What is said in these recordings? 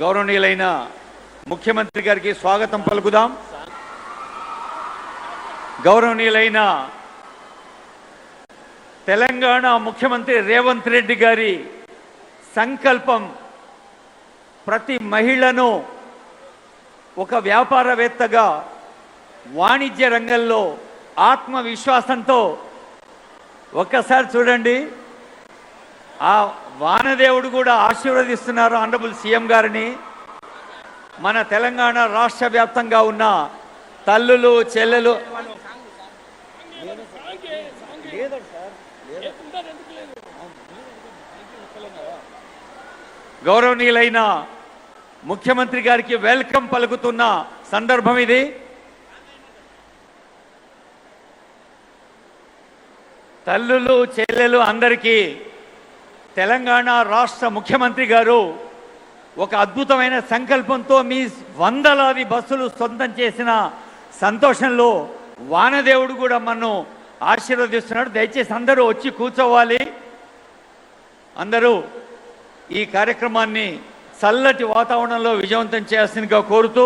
గౌరవనీయులైన ముఖ్యమంత్రి గారికి స్వాగతం పలుకుదాం. గౌరవనీయులైన తెలంగాణ ముఖ్యమంత్రి రేవంత్ రెడ్డి గారి సంకల్పం ప్రతి మహిళను ఒక వ్యాపారవేత్తగా వాణిజ్య రంగంలో ఆత్మవిశ్వాసంతో ఒక్కసారి చూడండి, ఆ వానదేవుడు కూడా ఆశీర్వదిస్తున్నారు ఆనరబుల్ సీఎం గారిని. మన తెలంగాణ రాష్ట్ర వ్యాప్తంగా ఉన్న తల్లులు చెల్లెలు గౌరవనీయులైన ముఖ్యమంత్రి గారికి వెల్కమ్ పలుకుతున్న సందర్భం ఇది. తల్లులు చెల్లెలు అందరికీ తెలంగాణ రాష్ట్ర ముఖ్యమంత్రి గారు ఒక అద్భుతమైన సంకల్పంతో మీ వందలాది బస్సులు సొంతం చేసిన సంతోషంలో వానదేవుడు కూడా మనను ఆశీర్వదిస్తున్నాడు. దయచేసి అందరూ వచ్చి కూర్చోవాలి. అందరూ ఈ కార్యక్రమాన్ని చల్లటి వాతావరణంలో విజయవంతం చేయాల్సిందిగా కోరుతూ,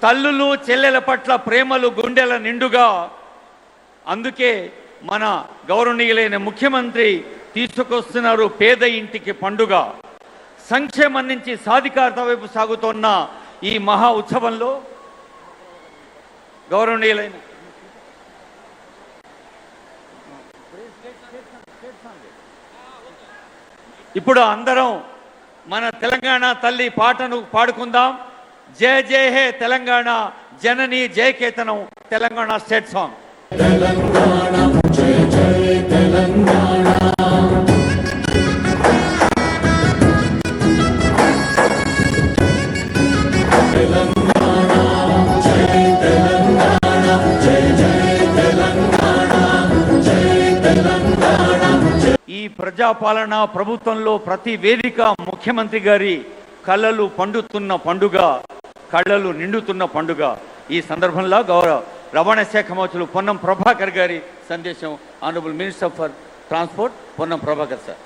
తల్లులు చెల్లెల పట్ల ప్రేమలు గుండెల నిండుగా, అందుకే మన గౌరవనీయులైన ముఖ్యమంత్రి తీసుకొస్తున్నారు పేద ఇంటికి పండుగ. సంక్షేమం నుంచి సాధికారత వైపు సాగుతున్న ఈ మహా ఉత్సవంలో గౌరవనీయులైన ఇప్పుడు అందరం మన తెలంగాణ తల్లి పాటను పాడుకుందాం. జయ జయ హే తెలంగాణ జనని జయ కేతనం తెలంగాణ స్టేట్ సాంగ్. తెలంగాణ జయ జయ తెలంగాణ, తెలంగాణ జయ తెలంగాణ, జయ జయ తెలంగాణ, జయ తెలంగాణ. ఈ ప్రజాపాలన ప్రభుత్వంలో ప్రతి వేదిక ముఖ్యమంత్రి గారి కళ్ళలు పండుతున్న పండుగ, కళ్ళలు నిండుతున్న పండుగ. ఈ సందర్భంలో గౌరవ రవాణా శాఖ మంత్రులు పొన్నం ప్రభాకర్ గారి సందేశం. Honourable minister for transport Ponnam Prabhakar sir.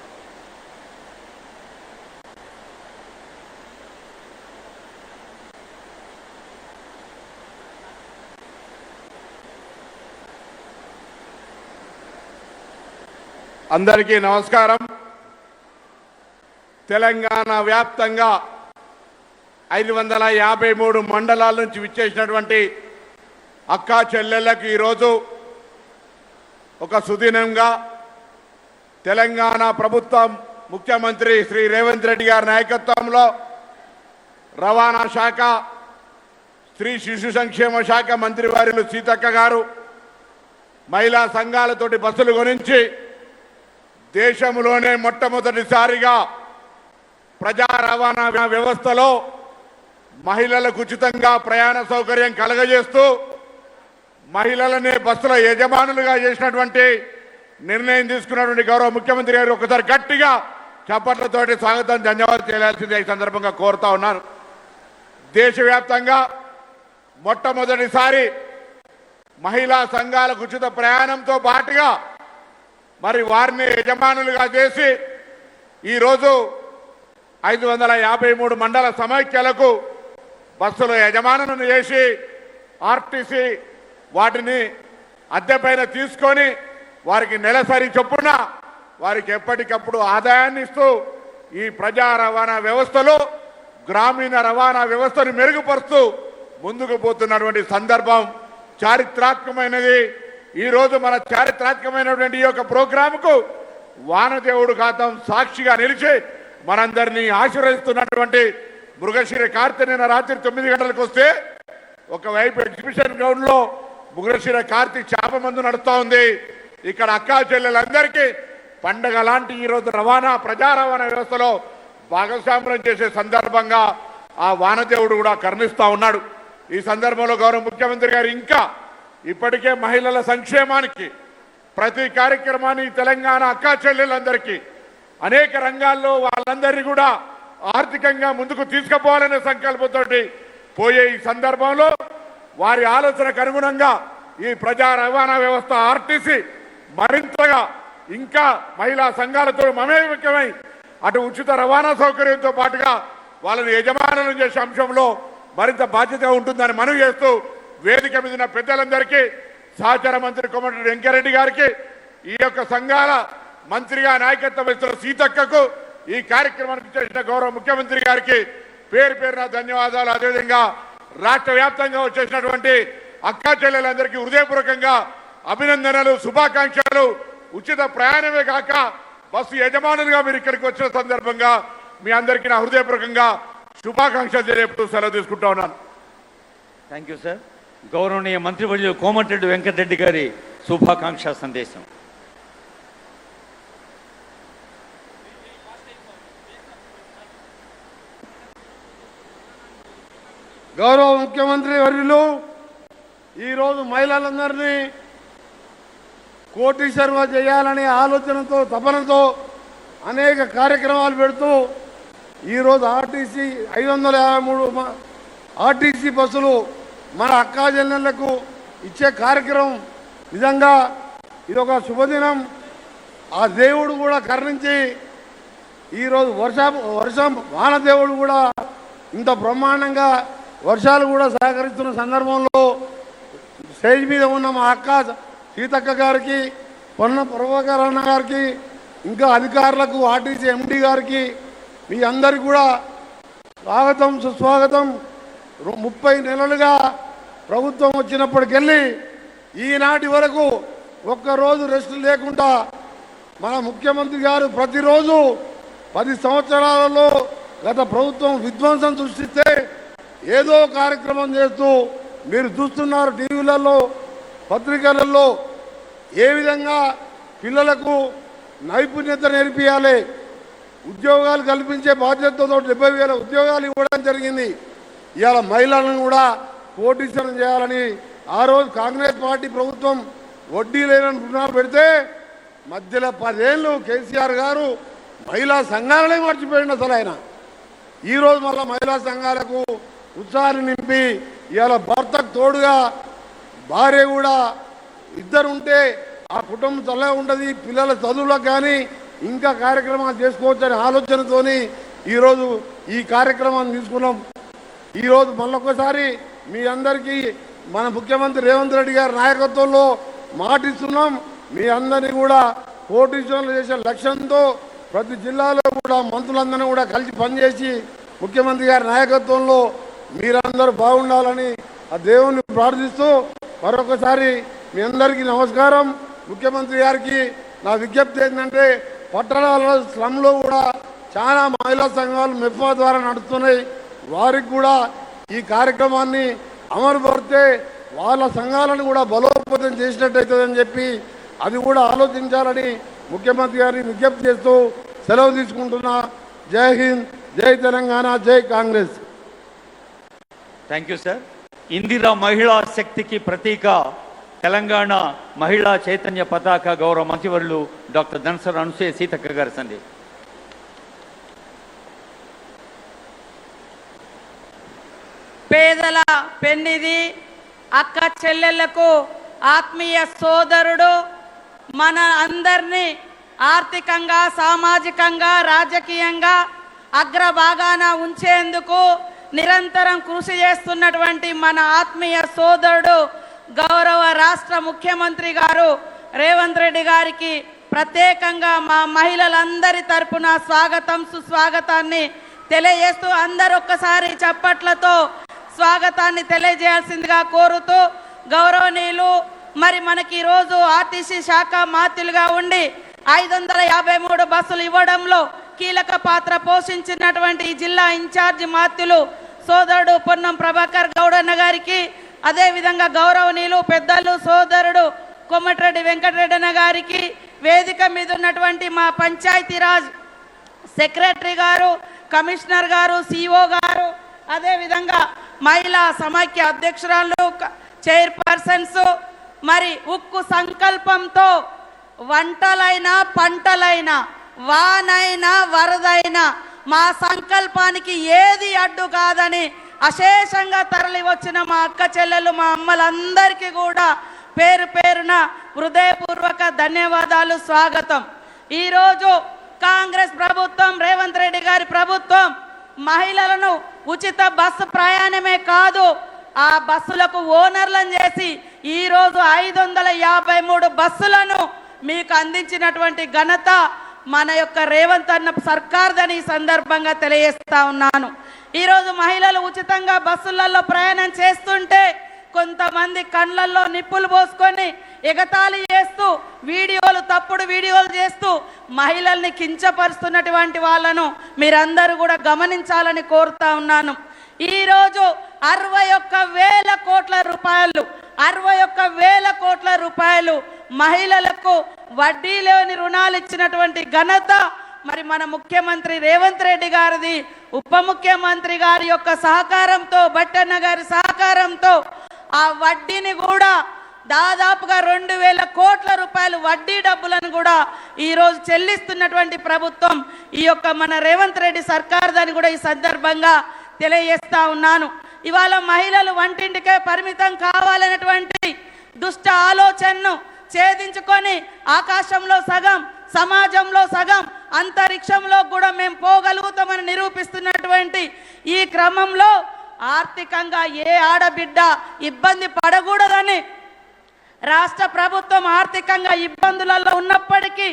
అందరికీ నమస్కారం. తెలంగాణ వ్యాప్తంగా 553 మండలాల నుంచి విచ్చేసినటువంటి అక్కా చెల్లెళ్ళకి ఈరోజు ఒక సుదినంగా తెలంగాణ ప్రభుత్వం ముఖ్యమంత్రి శ్రీ రేవంత్ రెడ్డి గారి నాయకత్వంలో రవాణా శాఖ, స్త్రీ శిశు సంక్షేమ శాఖ మంత్రివర్యులు సీతక్క గారు మహిళా సంఘాలతోటి బస్సులు కొనించి దేశంలోనే మొట్టమొదటిసారిగా ప్రజా రవాణా వ్యవస్థలో మహిళలకు ఉచితంగా ప్రయాణ సౌకర్యం కలగజేస్తూ మహిళలనే బస్సుల యజమానులుగా చేసినటువంటి నిర్ణయం తీసుకున్నటువంటి గౌరవ ముఖ్యమంత్రి గారు ఒకసారి గట్టిగా చప్పట్లతోటి స్వాగతం ధన్యవాదాలు చేయాల్సింది ఈ సందర్భంగా కోరుతా ఉన్నాను. దేశవ్యాప్తంగా మొట్టమొదటిసారి మహిళా సంఘాలకు ఉచిత ప్రయాణంతో పాటుగా మరి వారిని యజమానులుగా చేసి ఈరోజు 553 మండల సమైక్యలకు బస్సుల యజమానులను చేసి ఆర్టీసీ వాటిని అద్దెపైన తీసుకొని వారికి నెలసరి చొప్పున వారికి ఎప్పటికప్పుడు ఆదాయాన్ని ఇస్తూ ఈ ప్రజా రవాణా వ్యవస్థలో గ్రామీణ రవాణా వ్యవస్థను మెరుగుపరుస్తూ ముందుకు పోతున్నటువంటి సందర్భం చారిత్రాత్మకమైనది. ఈరోజు మన చారిత్రాత్మకమైనటువంటి ఈ యొక్క ప్రోగ్రాంకు వానదేవుడు ఖాతం సాక్షిగా నిలిచి మనందరినీ ఆశీర్వదిస్తున్నటువంటి మృగశిర కార్తె నిన్న రాత్రి 9 గంటలకు వస్తే ఒకవైపు ఎగ్జిబిషన్ గ్రౌండ్ లో మృగశిర కార్తె చేప మందు నడుస్తూ ఉంది. ఇక్కడ అక్కా చెల్లెలందరికీ పండగ లాంటి ఈరోజు రవాణా ప్రజా రవాణా వ్యవస్థలో భాగస్వామ్యం చేసే సందర్భంగా ఆ వానదేవుడు కూడా కరుణిస్తూ ఉన్నాడు. ఈ సందర్భంలో గౌరవ ముఖ్యమంత్రి గారు ఇంకా ఇప్పటికే మహిళల సంక్షేమానికి ప్రతి కార్యక్రమాన్ని తెలంగాణ అక్కా చెల్లెలందరికీ అనేక రంగాల్లో వాళ్ళందరినీ కూడా ఆర్థికంగా ముందుకు తీసుకుపోవాలనే సంకల్పంతో పోయే ఈ సందర్భంలో వారి ఆలోచనకు అనుగుణంగా ఈ ప్రజా రవాణా వ్యవస్థ ఆర్టీసీ మరింతగా ఇంకా మహిళా సంఘాలతో మమేకమై అటు ఉచిత రవాణా సౌకర్యంతో పాటుగా వాళ్ళని యజమానులను చేసే అంశంలో మరింత బాధ్యత ఉంటుందని మనవి చేస్తూ వేదిక మీద ఉన్న పెద్దలందరికీ సహచార మంత్రి కోమటిరెడ్డి వెంకరెడ్డి గారికి ఈ యొక్క సంఘాల మంత్రిగా నాయకత్వం వహిస్తున్న సీతక్కకు ఈ కార్యక్రమానికి చేసిన గౌరవ ముఖ్యమంత్రి గారికి పేరు పేరున ధన్యవాదాలు. అదేవిధంగా రాష్ట్ర వ్యాప్తంగా వచ్చేసినటువంటి అక్కా చెల్లెలందరికీ హృదయపూర్వకంగా అభినందనలు, శుభాకాంక్షలు. ఉచిత ప్రయాణమే కాక బస్సు యజమానులుగా మీరు ఇక్కడికి వచ్చిన సందర్భంగా మీ అందరికీ నా హృదయపూర్వకంగా శుభాకాంక్షలు తెలియజేస్తూ సెలవు తీసుకుంటా ఉన్నాను. Thank you sir. గౌరవనీయ మంత్రివర్యులు కోమటిరెడ్డి వెంకటరెడ్డి గారి శుభాకాంక్ష సందేశం. గౌరవ ముఖ్యమంత్రి వర్యులు ఈరోజు మహిళలందరినీ కోటీశ్వరుగా చేయాలనే ఆలోచనతో తపనతో అనేక కార్యక్రమాలు పెడుతూ ఈరోజు ఆర్టీసీ 553 ఆర్టీసీ బస్సులు మన అక్కా చెల్లెళ్లకు ఇచ్చే కార్యక్రమం నిజంగా ఇదొక శుభదినం. ఆ దేవుడు కూడా కరుణించి ఈరోజు వర్షం వానదేవుడు కూడా ఇంత బ్రహ్మాండంగా వర్షాలు కూడా సహకరిస్తున్న సందర్భంలో స్టేజ్ మీద ఉన్న మా అక్క సీతక్క గారికి, పొన్న ప్రభాకర్ అన్న గారికి, ఇంకా అధికారులకు, ఆర్టీసీ ఎండి గారికి మీ అందరికీ కూడా స్వాగతం సుస్వాగతం. 30 నెలలుగా ప్రభుత్వం వచ్చినప్పటికెళ్ళి ఈనాటి వరకు ఒక్కరోజు రెస్ట్ లేకుండా మన ముఖ్యమంత్రి గారు ప్రతిరోజు 10 సంవత్సరాలలో గత ప్రభుత్వం విధ్వంసం సృష్టిస్తే ఏదో కార్యక్రమం చేస్తూ మీరు చూస్తున్నారు టీవీలలో, పత్రికలలో ఏ విధంగా పిల్లలకు నైపుణ్యత నేర్పియాలి, ఉద్యోగాలు కల్పించే బాధ్యతతో 70,000 ఉద్యోగాలు ఇవ్వడం జరిగింది. ఇవాళ మహిళలను కూడా కోటీశ్వరం చేయాలని ఆ రోజు కాంగ్రెస్ పార్టీ ప్రభుత్వం వడ్డీ లేని రుణాలు పెడితే మధ్యలో 10 ఏళ్ళు కేసీఆర్ గారు మహిళా సంఘాలనే మర్చిపోయింది. అసలు ఆయన ఈరోజు మళ్ళీ మహిళా సంఘాలకు ఉత్సాహాన్ని నింపి ఇవాళ భర్తకు తోడుగా భార్య కూడా ఇద్దరు ఉంటే ఆ కుటుంబం చల్లగా ఉండదు, పిల్లల చదువులకు కానీ ఇంకా కార్యక్రమాలు చేసుకోవచ్చనే ఆలోచనతోని ఈరోజు ఈ కార్యక్రమాన్ని తీసుకున్నాం. ఈరోజు మళ్ళొకసారి మీ అందరికీ మన ముఖ్యమంత్రి రేవంత్ రెడ్డి గారి నాయకత్వంలో మాటిస్తున్నాం. మీ అందరినీ కూడా కోటీశ్వరులు చేసే లక్ష్యంతో ప్రతి జిల్లాలో కూడా మంత్రులందరినీ కూడా కలిసి పనిచేసి ముఖ్యమంత్రి గారి నాయకత్వంలో మీరందరూ బాగుండాలని ఆ దేవుణ్ణి ప్రార్థిస్తూ మరొకసారి మీ అందరికీ నమస్కారం. ముఖ్యమంత్రి గారికి నా విజ్ఞప్తి ఏంటంటే పట్టణాలలో స్లమ్లో కూడా చాలా మహిళా సంఘాలు మెఫ్మా ద్వారా నడుస్తున్నాయి. వారికి కూడా ఈ కార్యక్రమాన్ని అమలుపరిస్తే వాళ్ళ సంఘాలను కూడా బలోపేతం చేసినట్టయితుందని చెప్పి అది కూడా ఆలోచించాలని ముఖ్యమంత్రి గారిని విజ్ఞప్తి చేస్తూ సెలవు తీసుకుంటున్నా. జై హింద్, జై తెలంగాణ, జై Congress. Thank you sir. Indira మహిళా శక్తికి ప్రతీక తెలంగాణ మహిళా చైతన్య పతాక గౌరవ మంత్రివర్యులు డాక్టర్ ధనసరి అనసూయ సీతక్క గారి సందేశం. పేదల పెన్నిది, అక్క చెల్లెళ్లకు ఆత్మీయ సోదరుడు, మన అందరినీ ఆర్థికంగా, సామాజికంగా, రాజకీయంగా అగ్రభాగాన ఉంచేందుకు నిరంతరం కృషి చేస్తున్నటువంటి మన ఆత్మీయ సోదరుడు గౌరవ రాష్ట్ర ముఖ్యమంత్రి గారు రేవంత్ రెడ్డి గారికి ప్రత్యేకంగా మా మహిళలందరి తరపున స్వాగతం సుస్వాగతాన్ని తెలియజేస్తూ అందరూ ఒక్కసారి చప్పట్లతో స్వాగతాన్ని తెలియజేయాల్సిందిగా కోరుతూ, గౌరవనీయులు మరి మనకి ఈరోజు ఆర్టీసీ శాఖ మాత్యులుగా ఉండి 553 బస్సులు ఇవ్వడంలో కీలక పాత్ర పోషించినటువంటి జిల్లా ఇన్ఛార్జి మాత్యులు సోదరుడు పొన్నం ప్రభాకర్ గౌడన్న గారికి, అదేవిధంగా గౌరవనీయులు పెద్దలు సోదరుడు కోమటిరెడ్డి వెంకటరెడ్డి గారికి, వేదిక మీద ఉన్నటువంటి మా పంచాయతీరాజ్ సెక్రటరీ గారు, కమిషనర్ గారు, సిఓ గారు, అదేవిధంగా మహిళా సమాఖ్య అధ్యక్షురాలు, చైర్పర్సన్స్, మరి ఉక్కు సంకల్పంతో వంటలైనా పంటలైనా వానైనా వరదైనా మా సంకల్పానికి ఏది అడ్డు కాదని అశేషంగా తరలి వచ్చిన మా అక్క చెల్లెలు, మా అమ్మలందరికీ కూడా పేరు పేరున హృదయపూర్వక ధన్యవాదాలు, స్వాగతం. ఈరోజు కాంగ్రెస్ ప్రభుత్వం రేవంత్ మహిళలను ఉచిత బస్సు ప్రయాణమే కాదు, ఆ బస్సులకు ఓనర్లను చేసి ఈరోజు 553 బస్సులను మీకు అందించినటువంటి ఘనత మన యొక్క రేవంత్ అన్న సర్కార్దని ఈ సందర్భంగా తెలియజేస్తా ఉన్నాను. ఈరోజు మహిళలు ఉచితంగా బస్సులలో ప్రయాణం చేస్తుంటే కొంతమంది కళ్ళల్లో నిప్పులు పోసుకొని ఎగతాళి చేస్తూ తప్పుడు వీడియోలు చేస్తూ మహిళల్ని కించపరుస్తున్నటువంటి వాళ్ళను మీరందరూ కూడా గమనించాలని కోరుతా ఉన్నాను. ఈరోజు 61,000 కోట్ల రూపాయలు 61,000 కోట్ల రూపాయలు మహిళలకు వడ్డీ లేని రుణాలు ఇచ్చినటువంటి ఘనత మరి మన ముఖ్యమంత్రి రేవంత్ రెడ్డి గారిది. ఉప ముఖ్యమంత్రి గారి యొక్క సహకారంతో, బట్టన్న గారి సహకారంతో ఆ వడ్డీని కూడా దాదాపుగా 2,000 కోట్ల రూపాయలు వడ్డీ డబ్బులను కూడా ఈరోజు చెల్లిస్తున్నటువంటి ప్రభుత్వం ఈ యొక్క మన రేవంత్ రెడ్డి సర్కార్ దాన్ని కూడా ఈ సందర్భంగా తెలియజేస్తా ఉన్నాను. ఇవాళ మహిళలు వంటింటికే పరిమితం కావాలనేటువంటి దుష్ట ఆలోచనను ఛేదించుకొని ఆకాశంలో సగం, సమాజంలో సగం, అంతరిక్షంలో కూడా మేము పోగలుగుతామని నిరూపిస్తున్నటువంటి ఈ క్రమంలో ఆర్థికంగా ఏ ఆడబిడ్డ ఇబ్బంది పడకూడదని రాష్ట్ర ప్రభుత్వం ఆర్థికంగా ఇబ్బందులలో ఉన్నప్పటికీ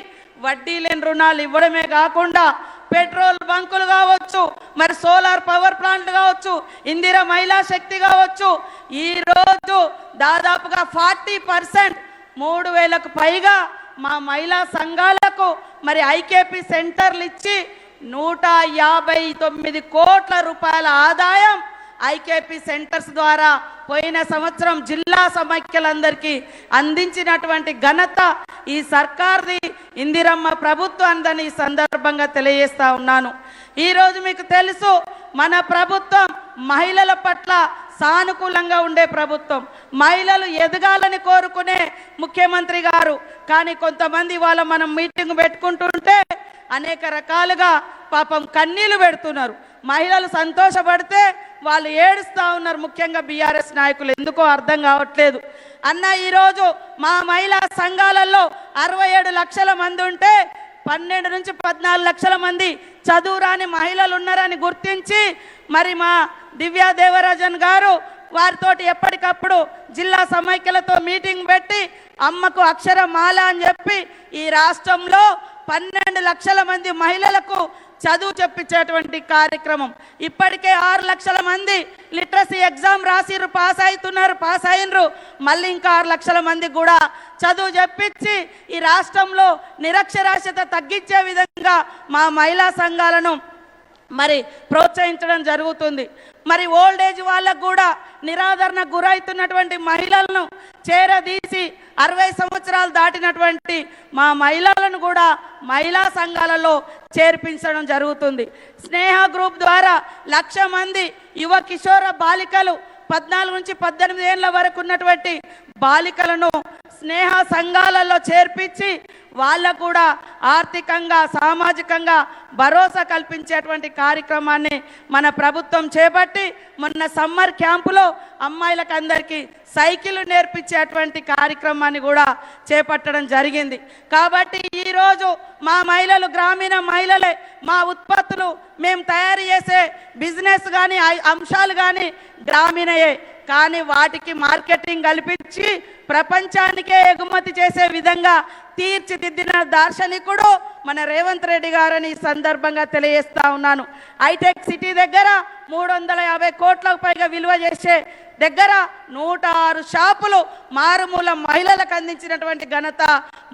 వడ్డీ లేని రుణాలు ఇవ్వడమే కాకుండా పెట్రోల్ బంకులు కావచ్చు, మరి సోలార్ పవర్ ప్లాంట్లు కావచ్చు, ఇందిరా మహిళా శక్తి కావచ్చు, ఈరోజు దాదాపుగా 40% 3,000కు పైగా మా మహిళా సంఘాలకు మరి ఐకేపీ సెంటర్లు ఇచ్చి 159 కోట్ల రూపాయల ఆదాయం ఐకేపీ సెంటర్స్ ద్వారా పోయిన సంవత్సరం జిల్లా సమైక్యలందరికీ అందించినటువంటి ఘనత ఈ సర్కార్ది, ఇందిరమ్మ ప్రభుత్వాన్ని ఈ సందర్భంగా తెలియజేస్తా ఉన్నాను. ఈరోజు మీకు తెలుసు మన ప్రభుత్వం మహిళల పట్ల సానుకూలంగా ఉండే ప్రభుత్వం, మహిళలు ఎదగాలని కోరుకునే ముఖ్యమంత్రి గారు. కానీ కొంతమంది వాళ్ళ మనం మీటింగ్ పెట్టుకుంటుంటే అనేక రకాలుగా పాపం కన్నీళ్లు పెడుతున్నారు. మహిళలు సంతోషపడితే వాళ్ళు ఏడుస్తూ ఉన్నారు. ముఖ్యంగా బీఆర్ఎస్ నాయకులు ఎందుకో అర్థం కావట్లేదు. అన్న ఈరోజు మా మహిళా సంఘాలలో 67 లక్షల మంది ఉంటే 12 నుంచి 14 లక్షల మంది చదువురాని మహిళలు ఉన్నారని గుర్తించి మరి మా దివ్యా దేవరాజన్ గారు వారితోటి ఎప్పటికప్పుడు జిల్లా సమైక్యలతో మీటింగ్ పెట్టి అమ్మకు అక్షరమాల అని చెప్పి ఈ రాష్ట్రంలో 12 లక్షల మంది మహిళలకు చదువు చెప్పించేటువంటి కార్యక్రమం. ఇప్పటికే 6 లక్షల మంది లిటరసీ ఎగ్జామ్ రాసిర్రు, పాస్ అయినరు. మళ్ళీ ఇంకా 6 లక్షల మంది కూడా చదువు చెప్పించి ఈ రాష్ట్రంలో నిరక్షరాస్యత తగ్గించే విధంగా మా మహిళా సంఘాలను మరి ప్రోత్సహించడం జరుగుతుంది. మరి ఓల్డ్ ఏజ్ వాళ్ళకు కూడా నిరాదరణ గురవుతున్నటువంటి మహిళలను చేరదీసి 60 సంవత్సరాలు దాటినటువంటి మా మహిళలను కూడా మహిళా సంఘాలలో చేర్పించడం జరుగుతుంది. స్నేహ గ్రూప్ ద్వారా 1,00,000 మంది యువ కిషోర బాలికలు 14 నుంచి 18 ఏళ్ల వరకు ఉన్నటువంటి బాలికలను స్నేహ సంఘాలలో చేర్పించి వాళ్ళకు కూడా ఆర్థికంగా, సామాజికంగా భరోసా కల్పించేటువంటి కార్యక్రమాన్ని మన ప్రభుత్వం చేపట్టి మొన్న సమ్మర్ క్యాంపులో అమ్మాయిలకు అందరికీ సైకిల్ నేర్పించేటువంటి కార్యక్రమాన్ని కూడా చేపట్టడం జరిగింది. కాబట్టి ఈరోజు మా మహిళలు గ్రామీణ మహిళలే, మా ఉత్పత్తులు మేము తయారు చేసే బిజినెస్ కానీ అంశాలు కానీ గ్రామీణయే. కానీ వాటికి మార్కెటింగ్ కల్పించి ప్రపంచానికే ఎగుమతి చేసే విధంగా తీర్చిదిద్దిన దార్శనికుడు మన రేవంత్ రెడ్డి గారని ఈ సందర్భంగా తెలియజేస్తా ఉన్నాను. హైటెక్ సిటీ దగ్గర 350 కోట్లకు పైగా విలువ చేసే దగ్గర 106 షాపులు మారుమూల మహిళలకు అందించినటువంటి ఘనత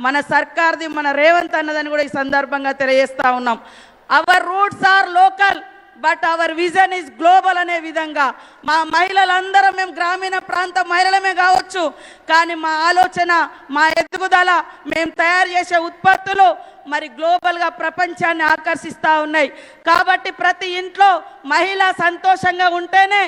మన సర్కార్ది, మన రేవంత్ అన్నదని కూడా ఈ సందర్భంగా తెలియజేస్తా ఉన్నాం. Our roots are local but our vision is global అనే విధంగా మా మహిళలందరం మేము గ్రామీణ ప్రాంత మహిళలమే కావచ్చు, కానీ మా ఆలోచన, మా ఎదుగుదల, మేము తయారు చేసే ఉత్పత్తులు మరి గ్లోబల్గా ప్రపంచాన్ని ఆకర్షిస్తూ ఉన్నాయి. కాబట్టి ప్రతి ఇంట్లో మహిళ సంతోషంగా ఉంటేనే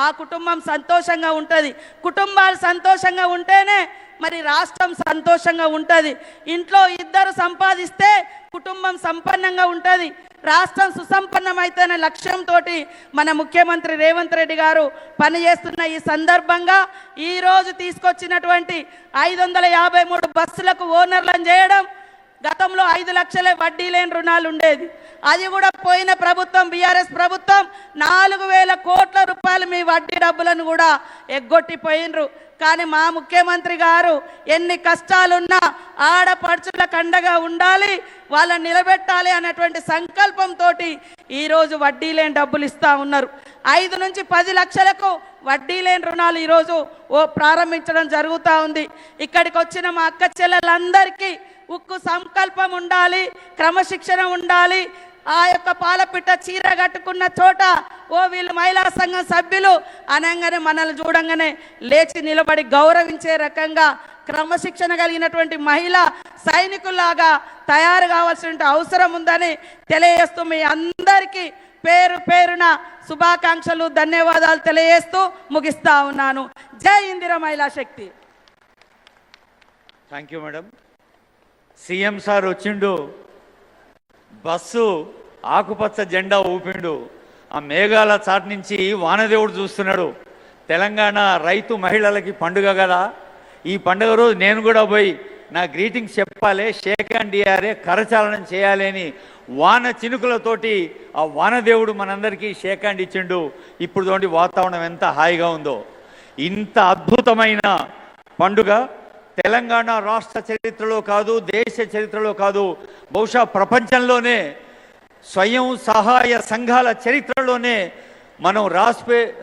ఆ కుటుంబం సంతోషంగా ఉంటుంది. కుటుంబాలు సంతోషంగా ఉంటేనే మరి రాష్ట్రం సంతోషంగా ఉంటుంది. ఇంట్లో ఇద్దరు సంపాదిస్తే కుటుంబం సంపన్నంగా ఉంటుంది, రాష్ట్రం సుసంపన్నమైతేనే లక్ష్యంతో మన ముఖ్యమంత్రి రేవంత్ రెడ్డి గారు పనిచేస్తున్న ఈ సందర్భంగా ఈరోజు తీసుకొచ్చినటువంటి 553 బస్సులకు ఓనర్లను చేయడం, గతంలో 5 లక్షలే వడ్డీ లేని రుణాలు ఉండేది. అది కూడా పోయిన ప్రభుత్వం బీఆర్ఎస్ ప్రభుత్వం 4,000 కోట్ల రూపాయలు మీ వడ్డీ డబ్బులను కూడా ఎగ్గొట్టిపోయినరు. కానీ మా ముఖ్యమంత్రి గారు ఎన్ని కష్టాలున్నా ఆడపడుచుల కండగా ఉండాలి, వాళ్ళని నిలబెట్టాలి అనేటువంటి సంకల్పంతో ఈరోజు వడ్డీ లేని డబ్బులు ఇస్తూ ఉన్నారు. 5 నుంచి 10 లక్షలకు వడ్డీ లేని రుణాలు ఈరోజు ప్రారంభించడం జరుగుతూ ఉంది. ఇక్కడికి వచ్చిన మా అక్క చెల్లెలందరికీ ఉక్కు సంకల్పం ఉండాలి, క్రమశిక్షణ ఉండాలి. ఆ యొక్క పాలపిట్ట చీర కట్టుకున్న చోట వీళ్ళు మహిళా సంఘం సభ్యులు అనగానే మనల్ని చూడంగానే లేచి నిలబడి గౌరవించే రకంగా క్రమశిక్షణ కలిగినటువంటి మహిళా సైనికుల్లాగా తయారు కావాల్సిన అవసరం ఉందని తెలియజేస్తూ మీ అందరికీ పేరు పేరున శుభాకాంక్షలు, ధన్యవాదాలు తెలియజేస్తూ ముగిస్తా ఉన్నాను. జై Indira Mahila Shakti. Thank you madam. CM sir వచ్చిండు, బస్సు ఆకుపచ్చ జెండా ఊపిండు, ఆ మేఘాల చాటు నుంచి వానదేవుడు చూస్తున్నాడు. తెలంగాణ రైతు మహిళలకి పండుగ కదా, ఈ పండుగ రోజు నేను కూడా పోయి నా గ్రీటింగ్స్ చెప్పాలి, షేక్ హ్యాండ్ ఇయ్యాలి, కరచాలనం చేయాలి అని వాన చినుకులతోటి ఆ వానదేవుడు మనందరికీ షేక్ హ్యాండ్ ఇచ్చిండు. ఇప్పుడు చూడండి వాతావరణం ఎంత హాయిగా ఉందో. ఇంత అద్భుతమైన పండుగ తెలంగాణ రాష్ట్ర చరిత్రలో కాదు, దేశ చరిత్రలో కాదు, బహుశా ప్రపంచంలోనే స్వయం సహాయ సంఘాల చరిత్రలోనే మనం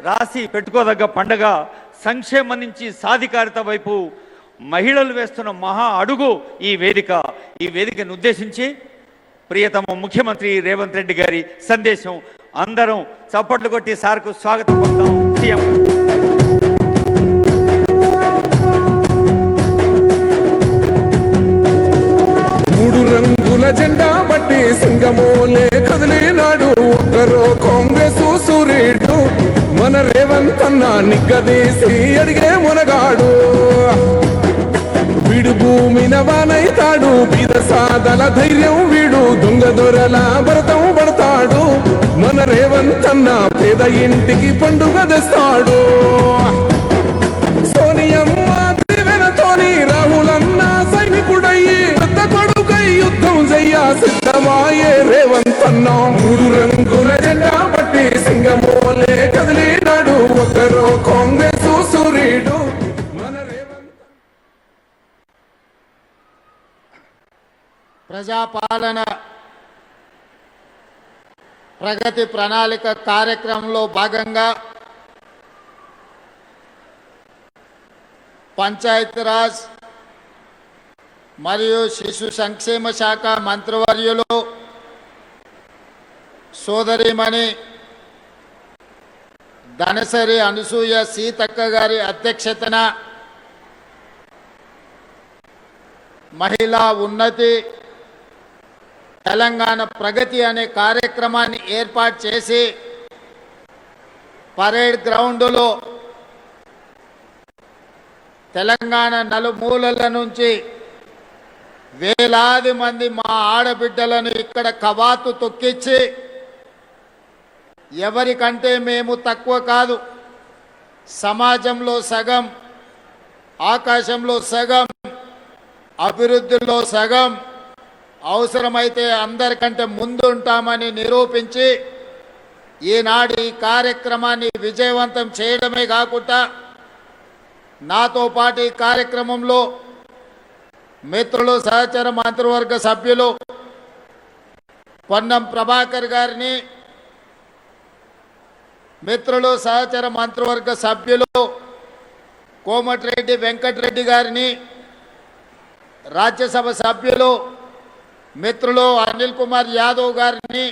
రాసి పెట్టుకోదగ్గ పండుగ. సంక్షేమం నుంచి సాధికారిత వైపు మహిళలు వేస్తున్న మహా అడుగు ఈ వేదికను ఉద్దేశించి ప్రియతమ ముఖ్యమంత్రి రేవంత్ రెడ్డి గారి సందేశం. అందరం చప్పట్లు కొట్టి సార్కు స్వాగతం పలుకుతాం. సీఎం జెండా బట్టి సింగమోలే కదిలినాడు, ఒక్కరో కాంగ్రెస్ సూర్యుడు మన రేవంత్ అన్న నిగ్గదీసి అడిగే మునగాడు. వీడు భూమిన వానైతాడు, బీద సాదల ధైర్యం వీడు, దొంగ దొరల భరతం పడతాడు. మన రేవంత్ అన్న పేద ఇంటికి పండుగ తెస్తాడు. సోనియమ్మ దివెనతోని రాహులన్న సైనికుడయ్యి పెద్ద కొడుకై యుద్ధం చెయ్యా సిద్ధమాయే రేవంత్ అన్న. 3 రంగుల జెండా బట్టి సింగమోలే కదిలినాడు, ఒకరో కాంగ్రెస్ సూర్యుడు మన రేవంత్. ప్రజాపాలన ప్రగతి ప్రణాళిక కార్యక్రమంలో భాగంగా పంచాయతీరాజ్ మరియు శిశు సంక్షేమ శాఖ మంత్రివర్యులు సోదరిమణి ధనసరి అనసూయ సీతక్క గారి అధ్యక్షతన మహిళా ఉన్నతి తెలంగాణ ప్రగతి అనే కార్యక్రమాన్ని ఏర్పాటు చేసి పరేడ్ గ్రౌండ్లో తెలంగాణ నలుమూలల నుంచి వేలాది మంది మా ఆడబిడ్డలను ఇక్కడ కవాతు తొక్కించి ఎవరికంటే మేము తక్కువ కాదు, సమాజంలో సగం, ఆకాశంలో సగం, అభివృద్ధిలో సగం, అవసరమైతే అందరికంటే ముందు ఉంటామని నిరూపించి ఈనాడు ఈ కార్యక్రమాన్ని విజయవంతం చేయడమే కాకుండా నాతో పాటు ఈ కార్యక్రమంలో మిత్రులు సహచర మంత్రివర్గ సభ్యులు పొన్నం ప్రభాకర్ గారిని, మిత్రులు సహచర మంత్రివర్గ సభ్యులు కోమటిరెడ్డి వెంకటరెడ్డి గారిని, రాజ్యసభ సభ్యులు మిత్రులు అనిల్ కుమార్ యాదవ్ గారిని,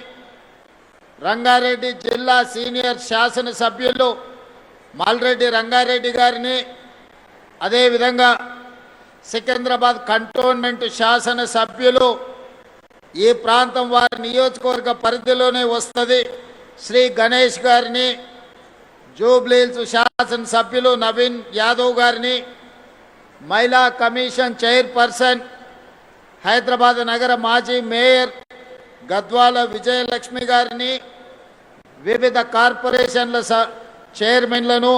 రంగారెడ్డి జిల్లా సీనియర్ శాసనసభ్యులు మల్రెడ్డి రంగారెడ్డి గారిని, అదేవిధంగా సికింద్రాబాద్ కంటోన్మెంట్ శాసనసభ్యులు, ఈ ప్రాంతం వారి నియోజకవర్గ పరిధిలోనే వస్తుంది, శ్రీ గణేష్ గారిని, జూబ్లీహిల్స్ శాసనసభ్యులు నవీన్ యాదవ్ గారిని, మహిళా కమిషన్ చైర్పర్సన్ హైదరాబాద్ నగర మాజీ మేయర్ గద్వాల విజయలక్ష్మి గారిని, వివిధ కార్పొరేషన్ల చైర్మన్లను,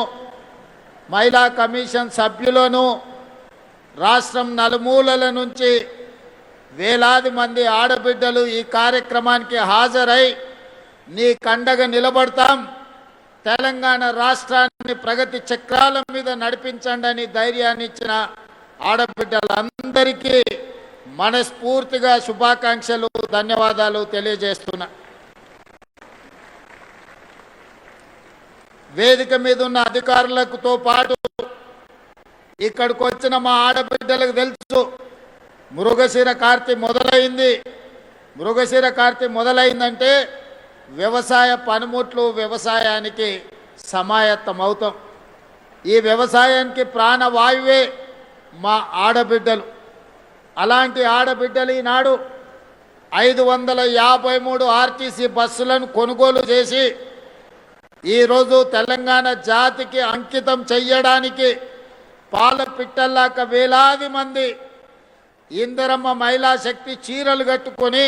మహిళా కమిషన్ సభ్యులను, రాష్ట్రం నలుమూలల నుంచి వేలాది మంది ఆడబిడ్డలు ఈ కార్యక్రమానికి హాజరై నీ కండగా నిలబడతాం, తెలంగాణ రాష్ట్రాన్ని ప్రగతి చక్రాల మీద నడిపించండి అని ధైర్యాన్ని ఇచ్చిన ఆడబిడ్డలందరికీ మనస్ఫూర్తిగా శుభాకాంక్షలు, ధన్యవాదాలు తెలియజేస్తున్నా. వేదిక మీద ఉన్న అధికారులతో పాటు ఇక్కడికి వచ్చిన మా ఆడబిడ్డలకు తెలుసు మృగశిర కార్తె మొదలైంది. మృగశిర కార్తె మొదలైందంటే వ్యవసాయ పనిముట్లు వ్యవసాయానికి సమాయత్తం అవుతాం. ఈ వ్యవసాయానికి ప్రాణవాయువే మా ఆడబిడ్డలు. అలాంటి ఆడబిడ్డలు ఈనాడు 553 ఆర్టీసీ బస్సులను కొనుగోలు చేసి ఈరోజు తెలంగాణ జాతికి అంకితం చెయ్యడానికి పాల పిట్టల్లాక వేలాది మంది ఇందిరమ్మ మహిళా శక్తి చీరలు కట్టుకొని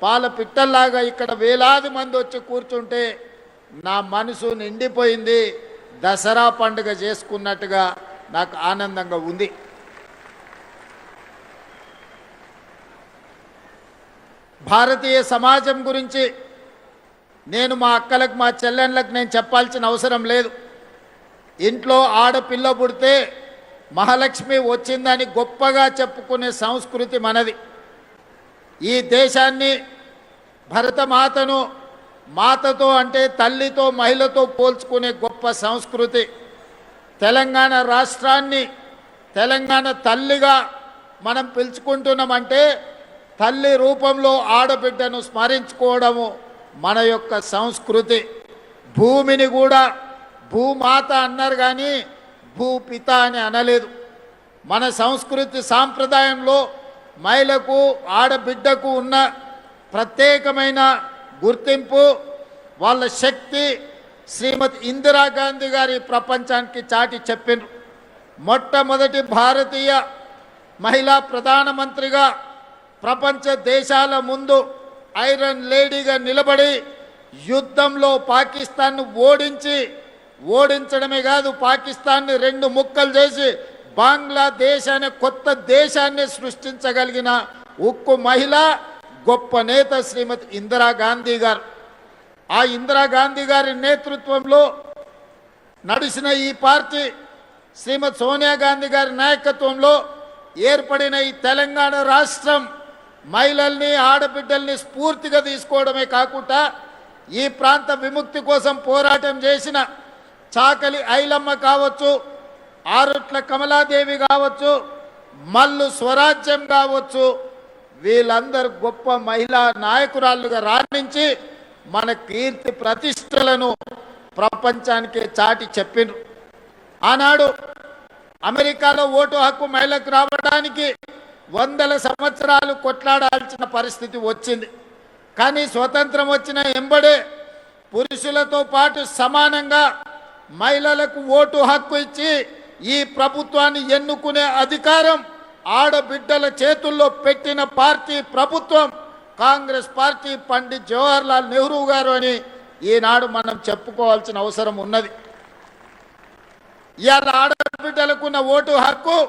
పాల పిట్టల్లాగా ఇక్కడ వేలాది మంది వచ్చి కూర్చుంటే నా మనసు నిండిపోయింది. దసరా పండుగ చేసుకున్నట్టుగా నాకు ఆనందంగా ఉంది. భారతీయ సమాజం గురించి నేను మా అక్కలకు మా చెల్లెళ్ళకు నేను చెప్పాల్సిన అవసరం లేదు. ఇంట్లో ఆడపిల్ల పుడితే మహాలక్ష్మి వచ్చిందని గొప్పగా చెప్పుకునే సంస్కృతి మనది. ఈ దేశాన్ని భరతమాతను మాతతో అంటే తల్లితో మహిళతో పోల్చుకునే గొప్ప సంస్కృతి. తెలంగాణ రాష్ట్రాన్ని తెలంగాణ తల్లిగా మనం పిలుచుకుంటున్నామంటే తల్లి రూపంలో ఆడబిడ్డను స్మరించుకోవడము మన యొక్క సంస్కృతి. భూమిని కూడా భూమాత అన్నారు కానీ భూపిత అని అనలేదు. మన సంస్కృతి సాంప్రదాయంలో మహిళకు ఆడబిడ్డకు ఉన్న ప్రత్యేకమైన గుర్తింపు, వాళ్ళ శక్తి శ్రీమతి ఇందిరాగాంధీ గారి ప్రపంచానికి చాటి చెప్పిండ్రు. మొట్టమొదటి భారతీయ మహిళా ప్రధానమంత్రిగా ప్రపంచ దేశాల ముందు ఐరన్ లేడీగా నిలబడి యుద్ధంలో పాకిస్తాన్ను ఓడించడమే కాదు పాకిస్తాన్ని 2 ముక్కలు చేసి బంగ్లాదేశ్ అనే కొత్త దేశాన్ని సృష్టించగలిగిన ఉక్కు మహిళ, గొప్ప నేత శ్రీమతి ఇందిరాగాంధీ గారు. ఆ ఇందిరాగాంధీ గారి నేతృత్వంలో నడిచిన ఈ పార్టీ శ్రీమతి సోనియా గాంధీ గారి నాయకత్వంలో ఏర్పడిన ఈ తెలంగాణ రాష్ట్రం మహిళల్ని ఆడబిడ్డల్ని స్ఫూర్తిగా తీసుకోవడమే కాకుండా ఈ ప్రాంత విముక్తి కోసం పోరాటం చేసిన చాకలి ఐలమ్మ కావచ్చు, ఆరుట్ల కమలాదేవి కావచ్చు, మల్లు స్వరాజ్యం కావచ్చు, వీళ్ళందరూ గొప్ప మహిళా నాయకురాళ్ళుగా రాణించి మన కీర్తి ప్రతిష్టలను ప్రపంచానికి చాటి చెప్పిండ్రు. ఆనాడు అమెరికాలో ఓటు హక్కు మహిళకు రావడానికి 100 సంవత్సరాలు కొట్లాడాల్సిన పరిస్థితి వచ్చింది. కానీ స్వతంత్రం వచ్చిన ఎంబడే పురుషులతో పాటు సమానంగా మహిళలకు ఓటు హక్కు ఇచ్చి ఈ ప్రభుత్వాన్ని ఎన్నుకునే అధికారం ఆడబిడ్డల చేతుల్లో పెట్టిన పార్టీ ప్రభుత్వం కాంగ్రెస్ పార్టీ. పండిత్ జవహర్లాల్ నెహ్రూ గారు అని ఈనాడు మనం చెప్పుకోవాల్సిన అవసరం ఉన్నది. ఇవాళ ఆడబిడ్డలకున్న ఓటు హక్కు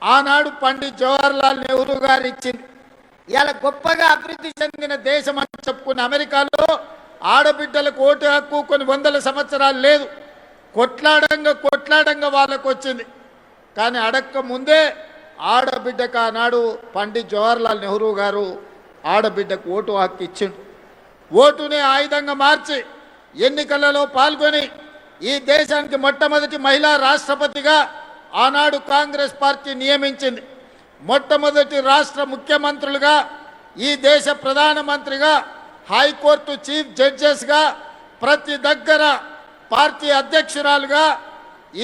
ఆనాడు పండిత్ జవహర్లాల్ నెహ్రూ గారు ఇచ్చింది. ఇవాళ గొప్పగా అభివృద్ధి చెందిన దేశం అని చెప్పుకున్న అమెరికాలో ఆడబిడ్డలకు ఓటు హక్కు కొన్ని 100 సంవత్సరాలు లేదు. కొట్లాడంగా వాళ్ళకు వచ్చింది. కానీ అడక్క ముందే ఆడబిడ్డకు ఆనాడు పండిత్ జవహర్లాల్ నెహ్రూ గారు ఆడబిడ్డకు ఓటు హక్కు ఇచ్చిండు. ఓటుని ఆయుధంగా మార్చి ఎన్నికలలో పాల్గొని ఈ దేశానికి మొట్టమొదటి మహిళా రాష్ట్రపతిగా ఆనాడు కాంగ్రెస్ పార్టీ నియమించింది. మొట్టమొదటి రాష్ట్ర ముఖ్యమంత్రులుగా, ఈ దేశ ప్రధానమంత్రిగా, హైకోర్టు చీఫ్ జడ్జెస్గా, ప్రతి దగ్గర పార్టీ అధ్యక్షురాలుగా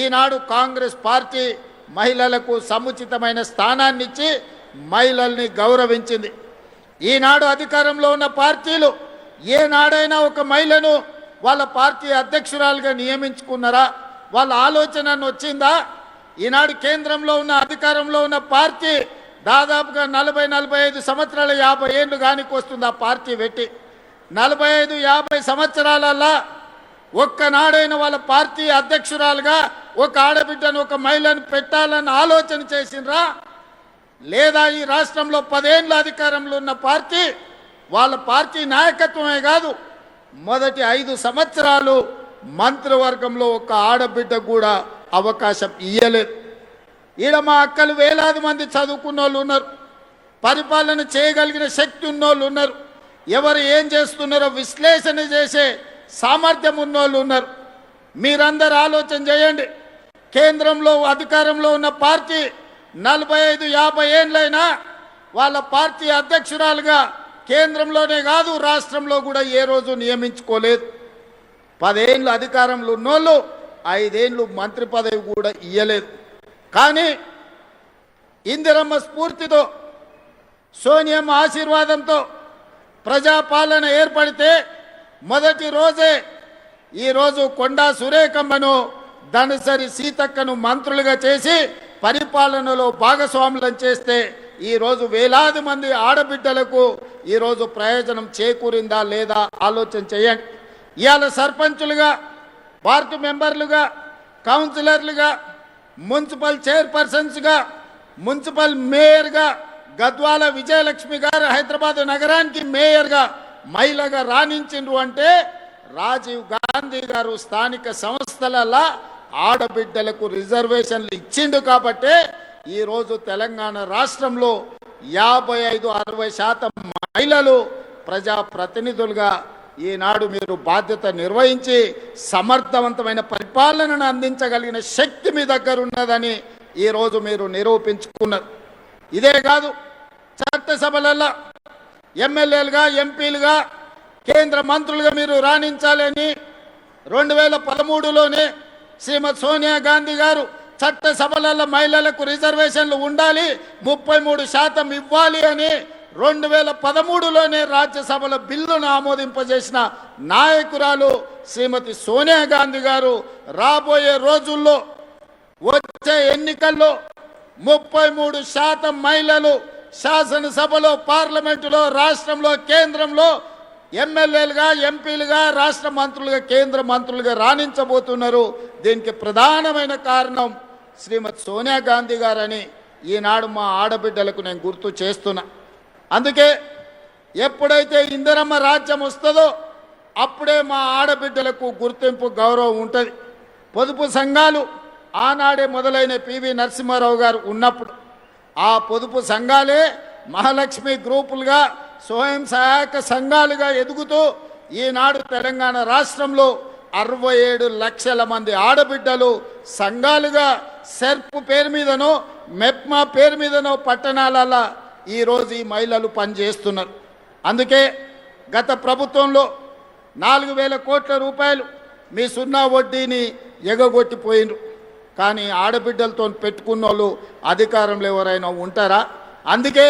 ఈనాడు కాంగ్రెస్ పార్టీ మహిళలకు సముచితమైన స్థానాన్ని ఇచ్చి మహిళల్ని గౌరవించింది. ఈనాడు అధికారంలో ఉన్న పార్టీలు ఏనాడైనా ఒక మహిళను వాళ్ళ పార్టీ అధ్యక్షురాలుగా నియమించుకున్నారా? వాళ్ళ ఆలోచన వచ్చిందా? ఈనాడు కేంద్రంలో ఉన్న అధికారంలో ఉన్న పార్టీ దాదాపుగా 40-45 సంవత్సరాల 50 ఏళ్ళు కానికి వస్తుంది. ఆ పార్టీ పెట్టి 45-50 సంవత్సరాలల్లా ఒక్కనాడైన వాళ్ళ పార్టీ అధ్యక్షురాలుగా ఒక ఆడబిడ్డను ఒక మహిళను పెట్టాలని ఆలోచన చేసినరా? లేదా ఈ రాష్ట్రంలో 10 ఏళ్ళ అధికారంలో ఉన్న పార్టీ వాళ్ళ పార్టీ నాయకత్వమే కాదు, మొదటి 5 సంవత్సరాలు మంత్రివర్గంలో ఒక ఆడబిడ్డ కూడా అవకాశం ఇయ్యలేదు. ఈడ మా అక్కలు వేలాది మంది చదువుకున్న వాళ్ళు ఉన్నారు, పరిపాలన చేయగలిగిన శక్తి ఉన్నోళ్ళు ఉన్నారు, ఎవరు ఏం చేస్తున్నారో విశ్లేషణ చేసే సామర్థ్యం ఉన్నోళ్ళు ఉన్నారు. మీరందరూ ఆలోచన చేయండి. కేంద్రంలో అధికారంలో ఉన్న పార్టీ 45-50 ఏళ్ళైనా వాళ్ళ పార్టీ అధ్యక్షురాలుగా కేంద్రంలోనే కాదు రాష్ట్రంలో కూడా ఏ రోజు నియమించుకోలేదు. 10 ఏళ్ళు అధికారంలో ఉన్నోళ్ళు 5 ఏళ్ళు మంత్రి పదవి కూడా ఇయ్యలేదు. కానీ ఇందిరమ్మ స్ఫూర్తితో, సోనియమ్మ ఆశీర్వాదంతో ప్రజాపాలన ఏర్పడితే మొదటి రోజే ఈరోజు కొండా సురేఖమ్మను, ధనసరి సీతక్కను మంత్రులుగా చేసి పరిపాలనలో భాగస్వాములను చేస్తే ఈరోజు వేలాది మంది ఆడబిడ్డలకు ఈరోజు ప్రయోజనం చేకూరిందా లేదా ఆలోచన చేయండి. ఇవాళ సర్పంచులుగా, వార్డు మెంబర్లుగా, కౌన్సిలర్లుగా, మున్సిపల్ చైర్పర్సన్స్గా, మున్సిపల్ మేయర్గా గద్వాల విజయలక్ష్మి గారు హైదరాబాద్ నగరానికి మేయర్గా మహిళగా రాణించిండ్రు అంటే రాజీవ్ గాంధీ గారు స్థానిక సంస్థలలో ఆడబిడ్డలకు రిజర్వేషన్లు ఇచ్చిండు కాబట్టే ఈరోజు తెలంగాణ రాష్ట్రంలో 55-60% మహిళలు ప్రజాప్రతినిధులుగా ఈనాడు మీరు బాధ్యత నిర్వహించి సమర్థవంతమైన పరిపాలనను అందించగలిగిన శక్తి మీ దగ్గర ఉన్నదని ఈరోజు మీరు నిరూపించుకున్నారు. ఇదే కాదు, చట్టసభలలో ఎమ్మెల్యేలుగా, ఎంపీలుగా, కేంద్ర మంత్రులుగా మీరు రాణించాలని 2013లోనే శ్రీమతి సోనియా గాంధీ గారు చట్టసభలలో మహిళలకు రిజర్వేషన్లు ఉండాలి, 33% ఇవ్వాలి అని 2013లోనే రాజ్యసభలో బిల్లును ఆమోదింపజేసిన నాయకురాలు శ్రీమతి సోనియా గాంధీ గారు రాబోయే రోజుల్లో వచ్చే ఎన్నికల్లో 33% మహిళలు శాసనసభలో, పార్లమెంటులో, రాష్ట్రంలో, కేంద్రంలో ఎమ్మెల్యేలుగా, ఎంపీలుగా, రాష్ట్ర మంత్రులుగా, కేంద్ర మంత్రులుగా రాణించబోతున్నారు. దీనికి ప్రధానమైన కారణం శ్రీమతి సోనియా గాంధీ గారని ఈనాడు మా ఆడబిడ్డలకు నేను గుర్తు చేస్తున్నా. అందుకే ఎప్పుడైతే ఇందిరమ్మ రాజ్యం వస్తుందో అప్పుడే మా ఆడబిడ్డలకు గుర్తింపు, గౌరవం ఉంటుంది. పొదుపు సంఘాలు ఆనాడే మొదలైన పివి నరసింహారావు గారు ఉన్నప్పుడు ఆ పొదుపు సంఘాలే మహాలక్ష్మి గ్రూపులుగా, స్వయం సహాయక సంఘాలుగా ఎదుగుతూ ఈనాడు తెలంగాణ రాష్ట్రంలో 67 లక్షల మంది ఆడబిడ్డలు సంఘాలుగా సెర్ప్ పేరు మీదనో, మెప్మా పేరు మీదనో పట్టణాలలో ఈరోజు ఈ మహిళలు పనిచేస్తున్నారు. అందుకే గత ప్రభుత్వంలో 4,000 కోట్ల రూపాయలు మీ సున్నా వడ్డీని ఎగగొట్టిపోయినరు. కానీ ఆడబిడ్డలతో పెట్టుకున్న వాళ్ళు అధికారంలో ఎవరైనా ఉంటారా? అందుకే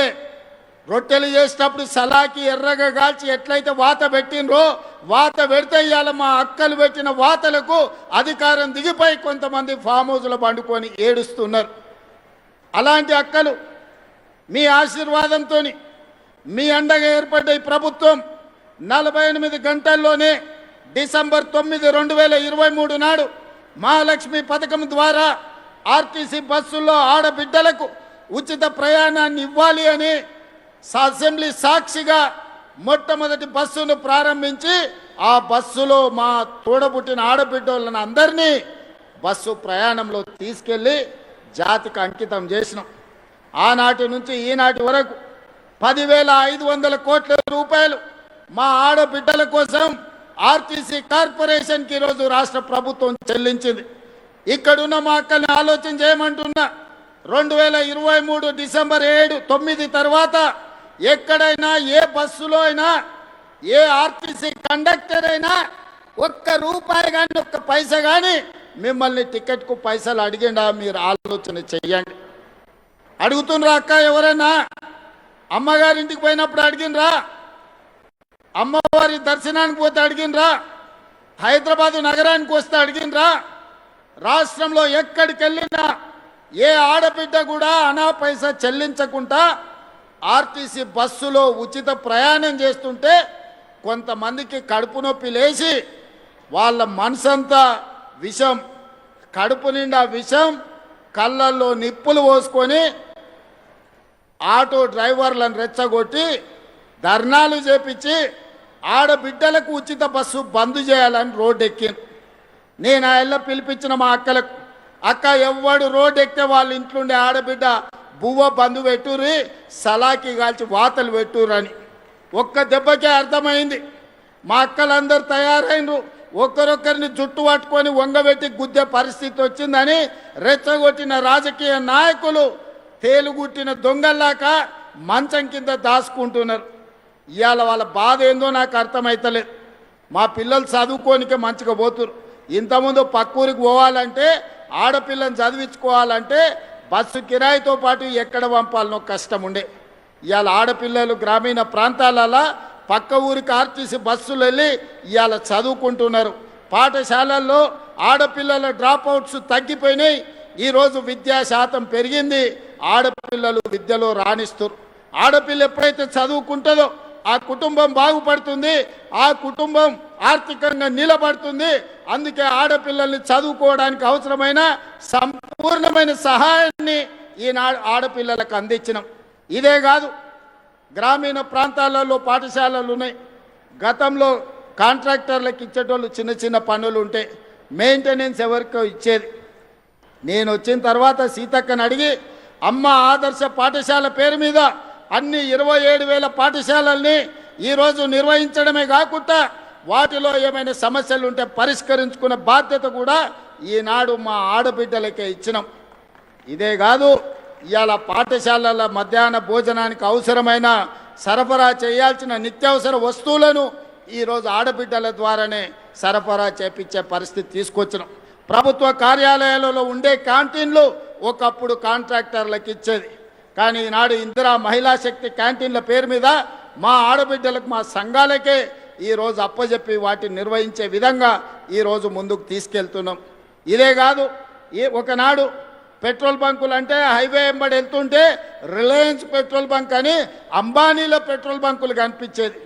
రొట్టెలు చేసేటప్పుడు సలాకి ఎర్రగా కాల్చి ఎట్లయితే వాత పెట్టినరో, వాత పెడితే ఇవాళ మా అక్కలు పెట్టిన వాతలకు అధికారం దిగిపోయి కొంతమంది ఫామ్ హౌస్లో పండుకొని ఏడుస్తున్నారు. అలాంటి అక్కలు మీ ఆశీర్వాదంతో, మీ అండగా ఏర్పడ్డ ఈ ప్రభుత్వం 48 గంటల్లోనే డిసెంబర్ 9, 2023 నాడు మహాలక్ష్మి పథకం ద్వారా ఆర్టీసీ బస్సుల్లో ఆడబిడ్డలకు ఉచిత ప్రయాణాన్ని ఇవ్వాలి అని అసెంబ్లీ సాక్షిగా మొట్టమొదటి బస్సును ప్రారంభించి ఆ బస్సులో మా తోడబుట్టిన ఆడబిడ్డలను అందరినీ బస్సు ప్రయాణంలో తీసుకెళ్ళి జాతికి అంకితం చేసినాం. ఆనాటి నుంచి ఈనాటి వరకు 10,500 కోట్ల రూపాయలు మా ఆడబిడ్డల కోసం ఆర్టీసీ కార్పొరేషన్కి ఈరోజు రాష్ట్ర ప్రభుత్వం చెల్లించింది. ఇక్కడున్న మా అక్కల్ని ఆలోచన చేయమంటున్నా. 2023 డిసెంబర్ 7, 9 తర్వాత ఎక్కడైనా ఏ బస్సులో అయినా ఏ ఆర్టీసీ కండక్టర్ అయినా ₹1 కానీ, ఒక్క పైసా కానీ మిమ్మల్ని టికెట్కు పైసలు అడిగిండా? మీరు ఆలోచన చెయ్యండి. అడుగుతుండ్రా అక్క? ఎవరైనా అమ్మగారింటికి పోయినప్పుడు అడిగినరా? అమ్మవారి దర్శనానికి పోతే అడిగినరా? హైదరాబాదు నగరానికి వస్తే అడిగినరా? రాష్ట్రంలో ఎక్కడికి వెళ్ళినా ఏ ఆడబిడ్డ కూడా అనా పైసా చెల్లించకుండా ఆర్టీసీ బస్సులో ఉచిత ప్రయాణం చేస్తుంటే కొంతమందికి కడుపు నొప్పి లేచి వాళ్ళ మనసంతా విషం, కడుపు నిండా విషం, కళ్ళల్లో నిప్పులు పోసుకొని ఆటో డ్రైవర్లను రెచ్చగొట్టి ధర్నాలు చేపించి ఆడబిడ్డలకు ఉచిత బస్సు బంద్ చేయాలని రోడ్డు ఎక్కింది. నేను ఆ ఇళ్ళ పిలిపించిన మా అక్కలకు, అక్క ఎవ్వడు రోడ్డు ఎక్కితే వాళ్ళ ఇంట్లోండే ఆడబిడ్డ బువ్వ బంధు పెట్టుర్రి, సలాకి కాల్చి వాతలు పెట్టుర్రని. ఒక్క దెబ్బకే అర్థమైంది. మా అక్కలందరూ తయారైనరు. ఒక్కరొక్కరిని జుట్టు పట్టుకొని వంగబెట్టి గుద్దే పరిస్థితి వచ్చిందని రెచ్చగొట్టిన రాజకీయ నాయకులు తేలుగుట్టిన దొంగల్లాక మంచం కింద దాచుకుంటున్నారు. ఇవాళ వాళ్ళ బాధ ఏందో నాకు అర్థమవుతలేదు. మా పిల్లలు చదువుకోనికే మంచిగా పోతురు. ఇంతకుముందు పక్కూరికి పోవాలంటే, ఆడపిల్లని చదివించుకోవాలంటే బస్సు కిరాయితో పాటు ఎక్కడ పంపాలనో కష్టం ఉండే. ఇవాళ ఆడపిల్లలు గ్రామీణ ప్రాంతాలలో పక్క ఊరికి ఆర్టీసీ బస్సులు వెళ్ళి ఇవాళ చదువుకుంటున్నారు. పాఠశాలల్లో ఆడపిల్లల డ్రాప్ అవుట్స్ తగ్గిపోయినాయి. ఈరోజు విద్యా శాతం పెరిగింది. ఆడపిల్లలు విద్యలో రాణిస్తారు. ఆడపిల్ల ఎప్పుడైతే చదువుకుంటుందో ఆ కుటుంబం బాగుపడుతుంది, ఆ కుటుంబం ఆర్థికంగా నిలబడుతుంది. అందుకే ఆడపిల్లల్ని చదువుకోవడానికి అవసరమైన సంపూర్ణమైన సహాయాన్ని ఈనాడు ఆడపిల్లలకు అందించినాం. ఇదే కాదు, గ్రామీణ ప్రాంతాలలో పాఠశాలలు ఉన్నాయి. గతంలో కాంట్రాక్టర్లకు ఇచ్చేటోళ్ళు చిన్న చిన్న పనులు ఉంటే మెయింటెనెన్స్ ఎవరికో ఇచ్చేది. నేను వచ్చిన తర్వాత సీతక్కని అడిగి, అమ్మ ఆదర్శ పాఠశాల పేరు మీద అన్ని 27,000 పాఠశాలల్ని ఈరోజు నిర్వహించడమే కాకుండా వాటిలో ఏమైనా సమస్యలు ఉంటే పరిష్కరించుకునే బాధ్యత కూడా ఈనాడు మా ఆడబిడ్డలకే ఇచ్చినాం. ఇదే కాదు, ఇవాళ పాఠశాలల మధ్యాహ్న భోజనానికి అవసరమైన సరఫరా చేయాల్సిన నిత్యావసర వస్తువులను ఈరోజు ఆడబిడ్డల ద్వారానే సరఫరా చేపించే పరిస్థితి తీసుకొచ్చినాం. ప్రభుత్వ కార్యాలయాలలో ఉండే క్యాంటీన్లు ఒకప్పుడు కాంట్రాక్టర్లకు ఇచ్చేది. కానీ ఈనాడు ఇందిరా మహిళా శక్తి క్యాంటీన్ల పేరు మీద మా ఆడబిడ్డలకు, మా సంఘాలకే ఈరోజు అప్పచెప్పి వాటిని నిర్వహించే విధంగా ఈరోజు ముందుకు తీసుకెళ్తున్నాం. ఇదే కాదు, ఒకనాడు పెట్రోల్ బంకులు అంటే హైవే వెంబడి వెళ్తుంటే రిలయన్స్ పెట్రోల్ బంక్ అని అంబానీలో పెట్రోల్ బంకులు కనిపించేది.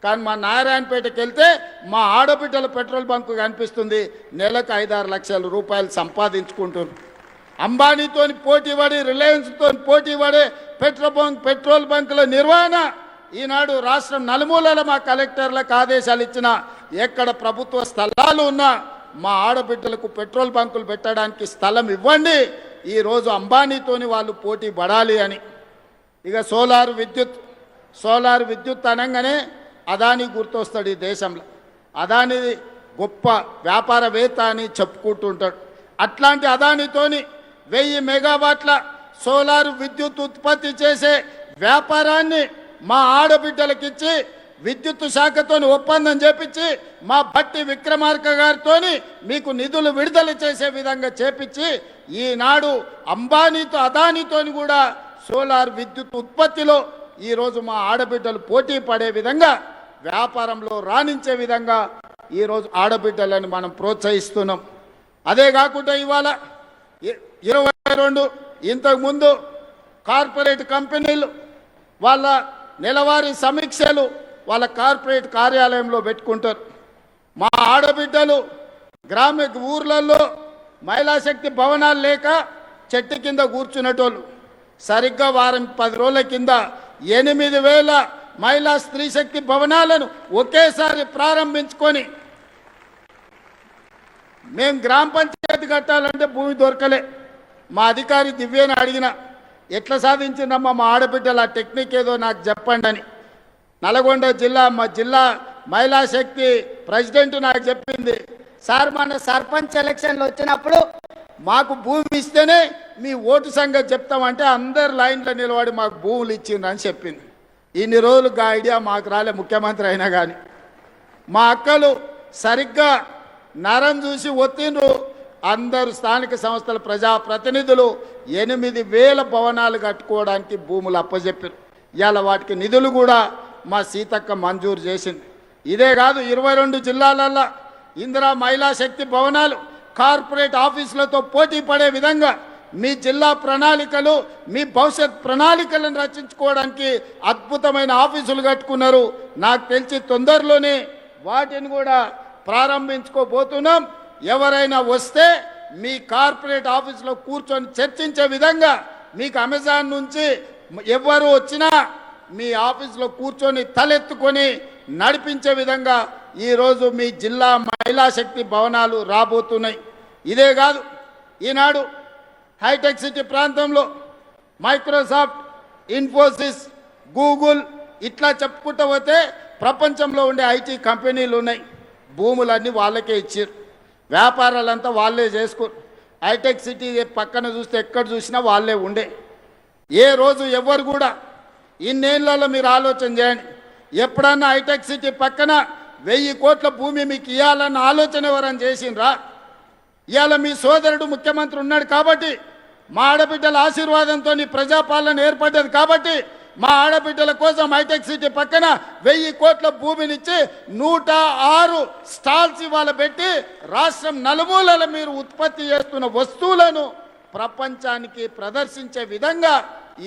కానీ మా నారాయణపేటకి వెళ్తే మా ఆడబిడ్డల పెట్రోల్ బంకు కనిపిస్తుంది. నెలకు 5-6 లక్షల రూపాయలు సంపాదించుకుంటున్నారు. అంబానీతో పోటీ పడి, రిలయన్స్తో పోటీ పడే పెట్రోల్ బంకుల నిర్వహణ ఈనాడు రాష్ట్రం నలుమూలల మా కలెక్టర్లకు ఆదేశాలు ఇచ్చిన, ఎక్కడ ప్రభుత్వ స్థలాలు ఉన్నా మా ఆడబిడ్డలకు పెట్రోల్ బంకులు పెట్టడానికి స్థలం ఇవ్వండి, ఈరోజు అంబానీతోని వాళ్ళు పోటీ పడాలి అని. ఇక సోలార్ విద్యుత్ అనగానే అదానీ గుర్తొస్తాడు ఈ దేశంలో. అదానీ గొప్ప వ్యాపారవేత్త అని చెప్పుకుంటుంటాడు. అట్లాంటి అదానీతోని 1000 మెగావాట్ల సోలార్ విద్యుత్ ఉత్పత్తి చేసే వ్యాపారాన్ని మా ఆడబిడ్డలకిచ్చి విద్యుత్ శాఖతో ఒప్పందం చేపించి మా భట్టి విక్రమార్క గారితో మీకు నిధులు విడుదల చేసే విధంగా చేపించి ఈనాడు అంబానీతో అదానీతోని కూడా సోలార్ విద్యుత్ ఉత్పత్తిలో ఈరోజు మా ఆడబిడ్డలు పోటీ పడే విధంగా, వ్యాపారంలో రాణించే విధంగా ఈరోజు ఆడబిడ్డలను మనం ప్రోత్సహిస్తున్నాం. అదే కాకుండా ఇవాళ 22 ఇంతకుముందు కార్పొరేట్ కంపెనీలు వాళ్ళ నెలవారీ సమీక్షలు వాళ్ళ కార్పొరేట్ కార్యాలయంలో పెట్టుకుంటారు. మా ఆడబిడ్డలు ఊర్లలో మహిళా శక్తి భవనాలు లేక చెట్టు కింద కూర్చునేటోళ్ళు. సరిగ్గా వారం 10 రోజుల కింద 8,000 మహిళా స్త్రీ శక్తి భవనాలను ఒకేసారి ప్రారంభించుకొని, మేము గ్రామ పంచాయతీ కట్టాలంటే భూమి దొరకలే. మా అధికారి దివ్యని అడిగిన, ఎట్లా సాధించిందమ్మా మా ఆడబిడ్డలు, ఆ టెక్నిక్ ఏదో నాకు చెప్పండి అని. నల్గొండ మా జిల్లా మహిళా శక్తి ప్రెసిడెంట్ నాకు చెప్పింది, సార్ మన సర్పంచ్ ఎలక్షన్లు వచ్చినప్పుడు మాకు భూమి ఇస్తేనే మీ ఓటు సంగతి చెప్తామంటే అందరు లైన్లో నిలబడి మాకు భూములు ఇచ్చిండ్రు అని చెప్పింది. ఇన్ని రోజులు ఆ ఐడియా మాకు రాలే, ముఖ్యమంత్రి అయినా కానీ. మా అక్కలు సరిగ్గా నరం చూసి ఒత్తిండ్రు. అందరు స్థానిక సంస్థల ప్రజాప్రతినిధులు 8,000 భవనాలు కట్టుకోవడానికి భూములు అప్పచెప్పారు. ఇవాళ వాటికి నిధులు కూడా మా సీతక్క మంజూరు చేసింది. ఇదే కాదు, 22 జిల్లాలల్లో ఇందిరా మహిళా శక్తి భవనాలు కార్పొరేట్ ఆఫీసులతో పోటీ పడే విధంగా మీ జిల్లా ప్రణాళికలు, మీ భవిష్యత్ ప్రణాళికలను రచించుకోవడానికి అద్భుతమైన ఆఫీసులు కట్టుకున్నారు. నాకు తెలిసి తొందరలోనే వాటిని కూడా ప్రారంభించుకోబోతున్నాం. ఎవరైనా వస్తే మీ కార్పొరేట్ ఆఫీసులో కూర్చొని చర్చించే విధంగా, మీకు అమెజాన్ నుంచి ఎవరు వచ్చినా మీ ఆఫీస్లో కూర్చొని తలెత్తుకొని నడిపించే విధంగా ఈరోజు మీ జిల్లా మహిళా శక్తి భవనాలు రాబోతున్నాయి. ఇదే కాదు, ఈనాడు హైటెక్ సిటీ ప్రాంతంలో మైక్రోసాఫ్ట్, ఇన్ఫోసిస్, గూగుల్ ఇట్లా చెప్పుకుంటూ పోతే ప్రపంచంలో ఉండే ఐటీ కంపెనీలు ఉన్నాయి. భూములన్నీ వాళ్ళకే ఇచ్చారు, వ్యాపారాలంతా వాళ్ళే చేసుకోరు. హైటెక్ సిటీ పక్కన చూస్తే ఎక్కడ చూసినా వాళ్ళే ఉండే. ఏ రోజు ఎవరు కూడా ఇన్నేళ్లలో మీరు ఆలోచన చేయండి, ఎప్పుడన్నా హైటెక్ సిటీ పక్కన 1000 కోట్ల భూమి మీకు ఇవ్వాలన్న ఆలోచన ఎవరని చేసిండ్రా? ఇవాళ మీ సోదరుడు ముఖ్యమంత్రి ఉన్నాడు కాబట్టి, మా ఆడబిడ్డల ఆశీర్వాదంతో ప్రజాపాలన ఏర్పడ్డది కాబట్టి, మా ఆడబిడ్డల కోసం హైటెక్ సిటీ పక్కన 1000 కోట్ల భూమినిచ్చి 106 స్టాల్స్ ఇవాళ పెట్టి రాష్ట్రం నలుమూలల మీరు ఉత్పత్తి చేస్తున్న వస్తువులను ప్రపంచానికి ప్రదర్శించే విధంగా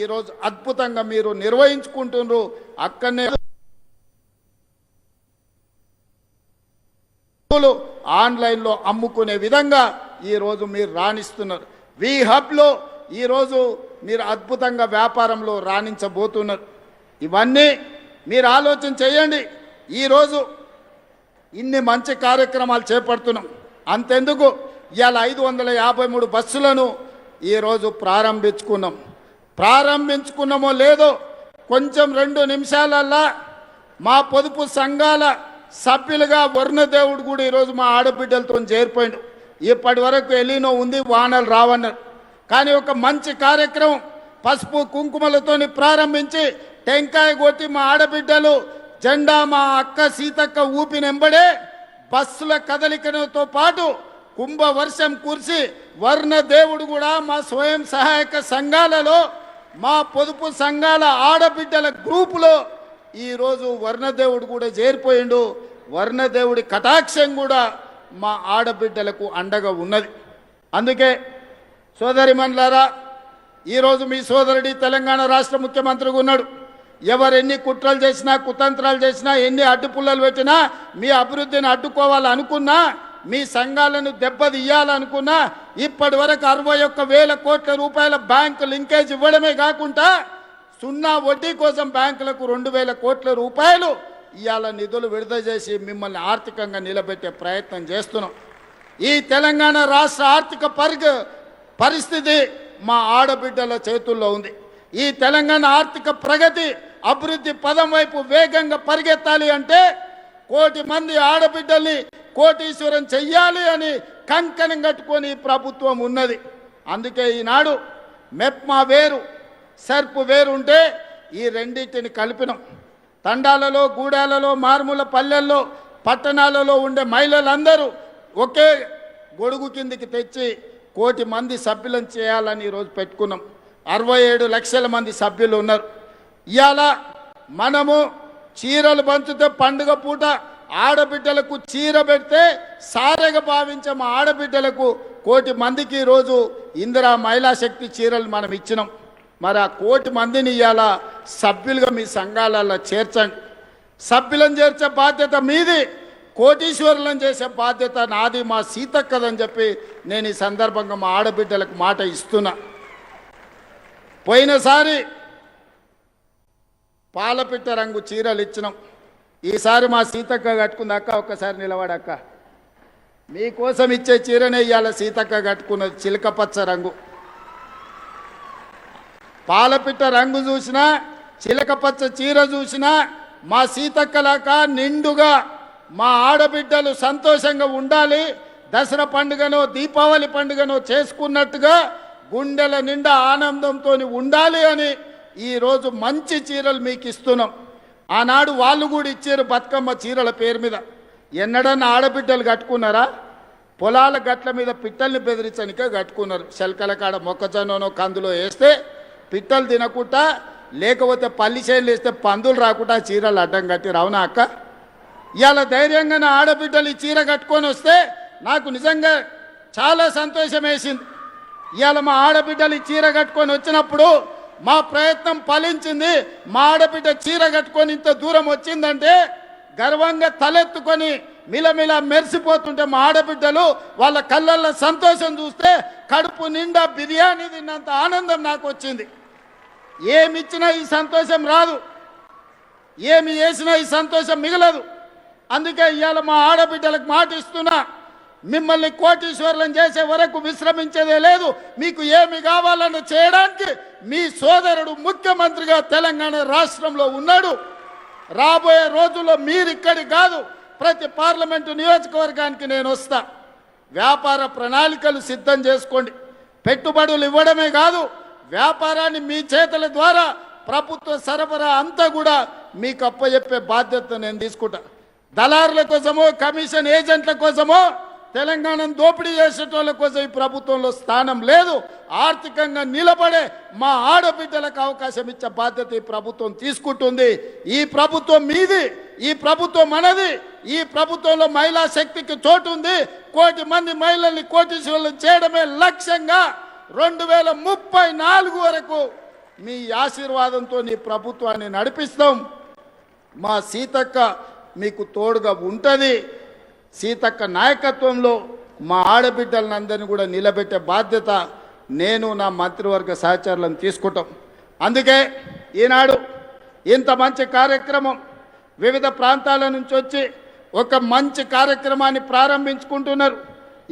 ఈరోజు అద్భుతంగా మీరు నిర్వహించుకుంటున్నారు. అక్కడనే ఆన్లైన్లో అమ్ముకునే విధంగా ఈరోజు మీరు రాణిస్తున్నారు. వి హబ్లో ఈరోజు మీరు అద్భుతంగా వ్యాపారంలో రాణించబోతున్నారు. ఇవన్నీ మీరు ఆలోచన చేయండి. ఈరోజు ఇన్ని మంచి కార్యక్రమాలు చేపడుతున్నాం. అంతెందుకు, ఇవాళ 553 బస్సులను ఈరోజు ప్రారంభించుకున్నామో లేదో కొంచెం 2 నిమిషాలల్లా మా పొదుపు సంఘాల సభ్యులుగా వర్ణదేవుడు కూడా ఈరోజు మా ఆడబిడ్డలతో చేరిపోయిండు. ఇప్పటి వరకు ఎలినో ఉంది, వానలు రావన్నారు. కానీ ఒక మంచి కార్యక్రమం పసుపు కుంకుమలతో ప్రారంభించి టెంకాయ కొట్టి మా ఆడబిడ్డలు జెండా మా అక్క సీతక్క ఊపినెంబడే బస్సుల కదలికతో పాటు కుంభవర్షం కురిసి వర్ణదేవుడు కూడా మా స్వయం సహాయక సంఘాలలో మా పొదుపు సంఘాల ఆడబిడ్డల గ్రూపులో ఈరోజు వర్ణదేవుడు కూడా చేరిపోయిండు. వర్ణదేవుడి కటాక్షం కూడా మా ఆడబిడ్డలకు అండగా ఉన్నది. అందుకే సోదరిమణులారా, ఈరోజు మీ సోదరుడి తెలంగాణ రాష్ట్ర ముఖ్యమంత్రిగా ఉన్నాడు. ఎవరు ఎన్ని కుట్రలు చేసినా, కుతంత్రాలు చేసినా, ఎన్ని అడ్డుపుల్లలు పెట్టినా, మీ అభివృద్ధిని అడ్డుకోవాలనుకున్నా, మీ సంఘాలను దెబ్బతీయాలనుకున్నా, ఇప్పటి వరకు 61,000 కోట్ల రూపాయల బ్యాంకు లింకేజ్ ఇవ్వడమే కాకుండా 0 వడ్డీ కోసం బ్యాంకులకు 2,000 కోట్ల రూపాయలు ఇవాళ నిధులు విడుదల చేసి మిమ్మల్ని ఆర్థికంగా నిలబెట్టే ప్రయత్నం చేస్తున్నాం. ఈ తెలంగాణ రాష్ట్ర ఆర్థిక పరిస్థితి మా ఆడబిడ్డల చేతుల్లో ఉంది. ఈ తెలంగాణ ఆర్థిక ప్రగతి అభివృద్ధి పదం వైపు వేగంగా పరిగెత్తాలి అంటే 1 కోటి మంది ఆడబిడ్డల్ని కోటీశ్వరం చెయ్యాలి అని కంకణం కట్టుకొని ప్రభుత్వం ఉన్నది. అందుకే ఈనాడు మెప్మా వేరు, సర్పు వేరు ఉంటే ఈ రెండింటిని కలిపినాం. తండాలలో, గూడాలలో, మారుమూల పల్లెల్లో, పట్టణాలలో ఉండే మహిళలందరూ ఒకే గొడుగు కిందికి తెచ్చి 1 కోటి మంది సభ్యులను చేయాలని ఈరోజు పెట్టుకున్నాం. 67 లక్షల మంది సభ్యులు ఉన్నారు. ఇవాళ మనము చీరలు పంచితే పండుగ పూట ఆడబిడ్డలకు చీర పెడితే సారెగా భావించే మా ఆడబిడ్డలకు 1 కోటి మందికి ఈరోజు ఇందిరా మహిళా శక్తి చీరలు మనం ఇచ్చినాం. మరి ఆ 1 కోటి మందిని ఇవాళ సభ్యులుగా మీ సంఘాలలో చేర్చండి. సభ్యులను చేర్చే బాధ్యత మీది, కోటీశ్వరులను చేసే బాధ్యత నాది, మా సీతక్కదని చెప్పి నేను ఈ సందర్భంగా మా ఆడబిడ్డలకు మాట ఇస్తున్నా. పోయినసారి పాలపిట్ట రంగు చీరలు ఇచ్చినాం. ఈసారి మా సీతక్క కట్టుకుంది. అక్క ఒక్కసారి నిలబడక్క, మీకోసం ఇచ్చే చీరనే ఇవాళ సీతక్క కట్టుకున్నది, చిలకపచ్చ రంగు. పాలపిట్ట రంగు చూసినా, చిలకపచ్చ చీర చూసినా మా సీతక్కలాక నిండుగా మా ఆడబిడ్డలు సంతోషంగా ఉండాలి, దసరా పండుగనో దీపావళి పండుగనో చేసుకున్నట్టుగా గుండెల నిండా ఆనందంతో ఉండాలి అని ఈరోజు మంచి చీరలు మీకు ఇస్తున్నాం. ఆనాడు వాళ్ళు కూడా ఇచ్చారు బతుకమ్మ చీరల పేరు మీద. ఎన్నడన్నా ఆడబిడ్డలు కట్టుకున్నారా? పొలాల గట్ల మీద పిట్టల్ని బెదిరించనికే కట్టుకున్నారు. శల్కల కాడ మొక్కజొన్ననో కందులో వేస్తే పిట్టలు తినకుండా, లేకపోతే పల్లి చేనులు వేస్తే పందులు రాకుండా చీరలు అడ్డం కట్టిరు. అవునా అక్క? ఇవాళ ధైర్యంగా నా ఆడబిడ్డలు ఈ చీర కట్టుకొని వస్తే నాకు నిజంగా చాలా సంతోషం వేసింది. ఇవాళ మా ఆడబిడ్డలు ఈ చీర కట్టుకొని వచ్చినప్పుడు మా ప్రయత్నం ఫలించింది. మా ఆడబిడ్డ చీర కట్టుకొని ఇంత దూరం వచ్చిందంటే గర్వంగా తలెత్తుకొని మిలమిల మెరిసిపోతుంటే మా ఆడబిడ్డలు వాళ్ళ కళ్ళల్లో సంతోషం చూస్తే కడుపు నిండా బిర్యానీ తిన్నంత ఆనందం నాకు వచ్చింది. ఏమిచ్చినా ఈ సంతోషం రాదు, ఏమి చేసినా ఈ సంతోషం మిగలదు. అందుకే ఇవాళ మా ఆడబిడ్డలకు మాట ఇస్తున్నా, మిమ్మల్ని కోటీశ్వరులను చేసే వరకు విశ్రమించేదే లేదు. మీకు ఏమి కావాలని చేయడానికి మీ సోదరుడు ముఖ్యమంత్రిగా తెలంగాణ రాష్ట్రంలో ఉన్నాడు. రాబోయే రోజుల్లో మీరు ఇక్కడి కాదు, ప్రతి పార్లమెంటు నియోజకవర్గానికి నేను వస్తా. వ్యాపార ప్రణాళికలు సిద్ధం చేసుకోండి. పెట్టుబడులు ఇవ్వడమే కాదు, వ్యాపారాన్ని మీ చేతుల ద్వారా ప్రభుత్వ సరఫరా అంతా కూడా మీకు అప్పచెప్పే బాధ్యత నేను తీసుకుంటా. దళారుల కోసమో కమిషన్ ఏజెంట్ల కోసమో తెలంగాణను దోపిడీ చేసేటోళ్ళ కోసం ఈ ప్రభుత్వంలో స్థానం లేదు. ఆర్థికంగా నిలబడే మా ఆడబిడ్డలకు అవకాశం ఇచ్చే బాధ్యత ఈ ప్రభుత్వం తీసుకుంటుంది. ఈ ప్రభుత్వం మీది, ఈ ప్రభుత్వం మనది. ఈ ప్రభుత్వంలో మహిళా శక్తికి చోటు ఉంది. 1 కోటి మంది మహిళల్ని కోటీశ్వరులను చేయడమే లక్ష్యంగా 2034 వరకు మీ ఆశీర్వాదంతో ఈ ప్రభుత్వాన్ని నడిపిస్తాం. మా సీతక్క మీకు తోడుగా ఉంటుంది. సీతక్క నాయకత్వంలో మా ఆడబిడ్డలందరినీ కూడా నిలబెట్టే బాధ్యత నేను నా మంత్రివర్గ సహచరులను తీసుకుంటాం. అందుకే ఈనాడు ఇంత మంచి కార్యక్రమం వివిధ ప్రాంతాల నుంచి వచ్చి ఒక మంచి కార్యక్రమాన్ని ప్రారంభించుకుంటున్నారు.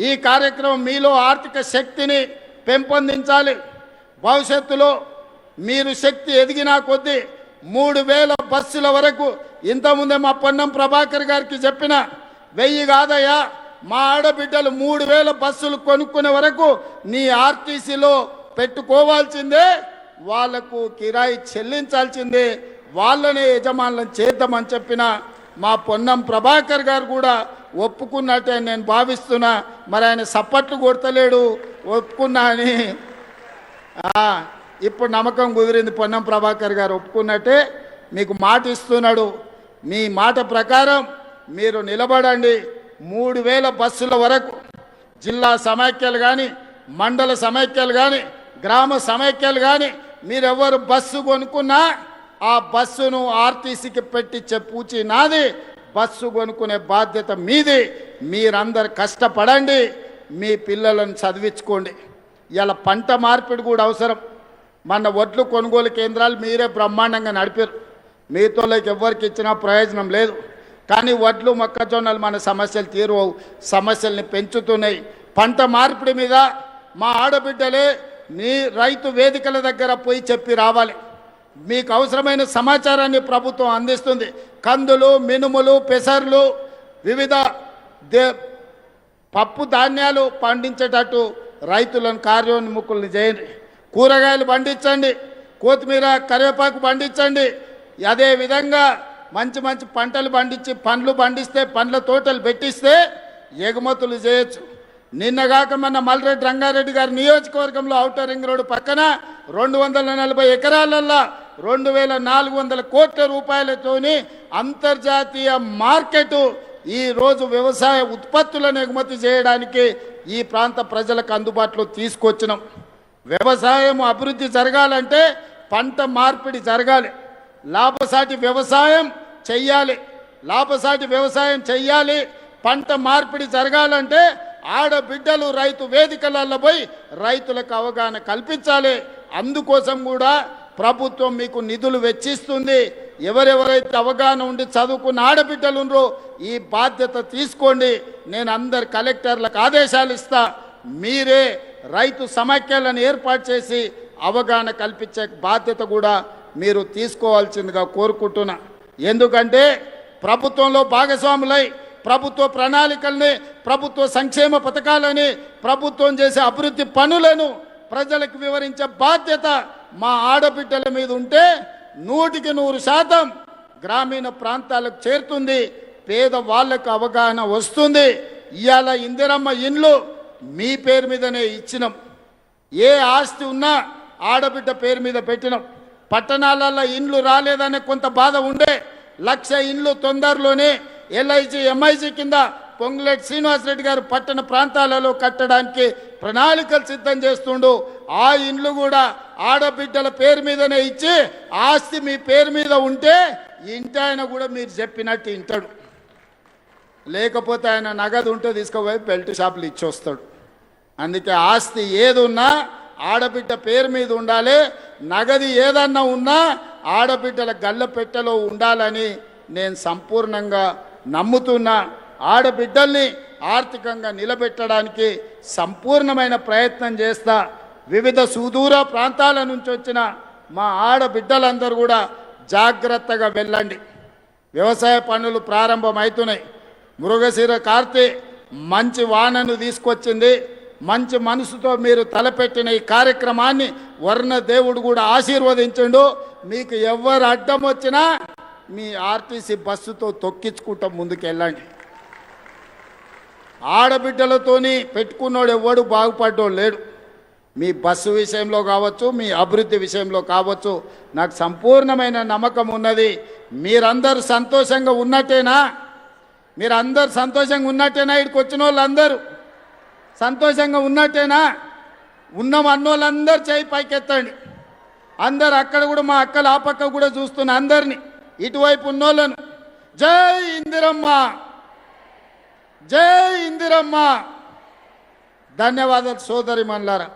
ఈ కార్యక్రమం మీలో ఆర్థిక శక్తిని పెంపొందించాలి. భవిష్యత్తులో మీరు శక్తి ఎదిగినా కొద్దీ 3000 బస్సుల వరకు, ఇంతకుముందే మా పొన్నం ప్రభాకర్ గారికి చెప్పిన 1000 కాదయ్యా, మా ఆడబిడ్డలు 3000 బస్సులు కొనుక్కునే వరకు నీ ఆర్టీసీలో పెట్టుకోవాల్సిందే, వాళ్లకు కిరాయి చెల్లించాల్సిందే, వాళ్ళనే యజమానులను చేద్దామని చెప్పిన మా పొన్నం ప్రభాకర్ గారు కూడా ఒప్పుకున్నట్టే నేను భావిస్తున్నా. మరి ఆయన సప్పట్లు కొడతలేడు, ఒప్పుకున్నా అని ఇప్పుడు నమ్మకం కుదిరింది. పొన్నం ప్రభాకర్ గారు ఒప్పుకున్నట్టే మీకు మాట ఇస్తున్నాడు. మీ మాట ప్రకారం మీరు నిలబడండి. 3000 బస్సుల వరకు జిల్లా సమైక్యలు కానీ, మండల సమైక్యలు కానీ, గ్రామ సమైక్యలు కానీ మీరెవరు బస్సు కొనుక్కున్నా ఆ బస్సును ఆర్టీసీకి పెట్టించే పూచి నాది. బస్సు కొనుక్కునే బాధ్యత మీది. మీరందరు కష్టపడండి, మీ పిల్లలను చదివించుకోండి. ఇలా పంట మార్పిడి కూడా అవసరం. మన వడ్లు కొనుగోలు కేంద్రాలు మీరే బ్రహ్మాండంగా నడిపారు. మీతోకి ఎవరికి ఇచ్చినా ప్రయోజనం లేదు. కానీ వడ్లు మొక్కజొన్నలు మన సమస్యలు తీరువవు, సమస్యల్ని పెంచుతున్నాయి. పంట మార్పిడి మీద మా ఆడబిడ్డలే నీ రైతు వేదికల దగ్గర పోయి చెప్పి రావాలి. మీకు అవసరమైన సమాచారాన్ని ప్రభుత్వం అందిస్తుంది. కందులు, మినుములు, పెసర్లు, వివిధ పప్పు ధాన్యాలు పండించేటట్టు రైతులను కార్యోన్ముఖుల్ని చేయండి. కూరగాయలు పండించండి, కొత్తిమీర, కరివేపాకు పండించండి. అదేవిధంగా మంచి మంచి పంటలు పండించి పండ్లు పండిస్తే, పండ్ల తోటలు పెట్టిస్తే ఎగుమతులు చేయొచ్చు. నిన్నగాక మన మల్రెడ్డి రంగారెడ్డి గారి నియోజకవర్గంలో ఔటర్ రింగ్ రోడ్డు పక్కన 240 ఎకరాలల్లో 2400 కోట్ల రూపాయలతోని అంతర్జాతీయ మార్కెట్ ఈరోజు వ్యవసాయ ఉత్పత్తులను ఎగుమతి చేయడానికి ఈ ప్రాంత ప్రజలకు అందుబాటులో తీసుకొచ్చినాం. వ్యవసాయం అభివృద్ధి జరగాలంటే పంట మార్పిడి జరగాలి. లాభసాటి వ్యవసాయం చెయ్యాలి. లాభసాటి వ్యవసాయం చెయ్యాలి. పంట మార్పిడి జరగాలంటే ఆడబిడ్డలు రైతు వేదికలలో పోయి రైతులకు అవగాహన కల్పించాలి. అందుకోసం కూడా ప్రభుత్వం మీకు నిధులు వెచ్చిస్తుంది. ఎవరెవరైతే అవగాహన ఉండి చదువుకున్న ఆడబిడ్డలు ఉన్నారో ఈ బాధ్యత తీసుకోండి. నేను అందరు కలెక్టర్లకు ఆదేశాలు ఇస్తా. మీరే రైతు సమైక్యాలను ఏర్పాటు చేసి అవగాహన కల్పించే బాధ్యత కూడా మీరు తీసుకోవాల్సిందిగా కోరుకుంటున్నా. ఎందుకంటే ప్రభుత్వంలో భాగస్వాములై ప్రభుత్వ ప్రణాళికల్ని, ప్రభుత్వ సంక్షేమ పథకాలని, ప్రభుత్వం చేసే అభివృద్ధి పనులను ప్రజలకు వివరించే బాధ్యత మా ఆడబిడ్డల మీద ఉంటే 100% గ్రామీణ ప్రాంతాలకు చేరుతుంది. పేద వాళ్లకు అవగాహన వస్తుంది. ఇవాళ ఇందిరమ్మ ఇండ్లు మీ పేరు మీదనే ఇచ్చినాం. ఏ ఆస్తి ఉన్నా ఆడబిడ్డ పేరు మీద పెట్టినాం. పట్టణాలలో ఇండ్లు రాలేదనే కొంత బాధ ఉండే. 1,00,000 ఇండ్లు తొందరలోనే ఎల్ఐజీ ఎంఐజీ కింద పొంగులేటి శ్రీనివాసరెడ్డి గారు పట్టణ ప్రాంతాలలో కట్టడానికి ప్రణాళికలు సిద్ధం చేస్తుండు. ఆ ఇండ్లు కూడా ఆడబిడ్డల పేరు మీదనే ఇచ్చి ఆస్తి మీ పేరు మీద ఉంటే ఇంటి ఆయన కూడా మీరు చెప్పినట్టు ఇంటాడు. లేకపోతే ఆయన నగదు ఉంటే తీసుకుపోయి బెల్ట్ షాపులు ఇచ్చి వస్తాడు. అందుకే ఆస్తి ఏది ఉన్నా ఆడబిడ్డ పేరు మీద ఉండాలి, నగది ఏదన్నా ఉన్నా ఆడబిడ్డల గల్ల పెట్టెలో ఉండాలని నేను సంపూర్ణంగా నమ్ముతున్నా. ఆడబిడ్డల్ని ఆర్థికంగా నిలబెట్టడానికి సంపూర్ణమైన ప్రయత్నం చేస్తా. వివిధ సుదూర ప్రాంతాల నుంచి వచ్చిన మా ఆడబిడ్డలందరూ కూడా జాగ్రత్తగా వెళ్ళండి. వ్యవసాయ పనులు ప్రారంభమవుతున్నాయి. మృగశిర కార్తె మంచి వానను తీసుకొచ్చింది. మంచి మనసుతో మీరు తలపెట్టిన ఈ కార్యక్రమాన్ని వర్ణ దేవుడు కూడా ఆశీర్వదించండు. మీకు ఎవరు అడ్డం వచ్చినా మీ ఆర్టీసీ బస్సుతో తొక్కించుకుంటూ ముందుకు వెళ్ళండి. ఆడబిడ్డలతోని పెట్టుకున్నోడు ఎవడు బాగుపడ్డోడు లేడు. మీ బస్సు విషయంలో కావచ్చు, మీ అభివృద్ధి విషయంలో కావచ్చు, నాకు సంపూర్ణమైన నమ్మకం ఉన్నది. మీరందరూ సంతోషంగా ఉన్నట్టేనా? మీరందరూ సంతోషంగా ఉన్నట్టేనా? ఇక్కడికి వచ్చిన వాళ్ళందరూ సంతోషంగా ఉన్నట్టేనా? ఉన్నాం అన్నోళ్ళందరూ చేయి పైకెత్తండి. అందరు అక్కడ కూడా మా అక్కలు ఆ పక్క కూడా చూస్తున్న అందరినీ, ఇటువైపు ఉన్నోళ్ళను జై ఇందిరమ్మ, జై ఇందిరమ్మ. ధన్యవాదాలు సోదరి మల్లారా.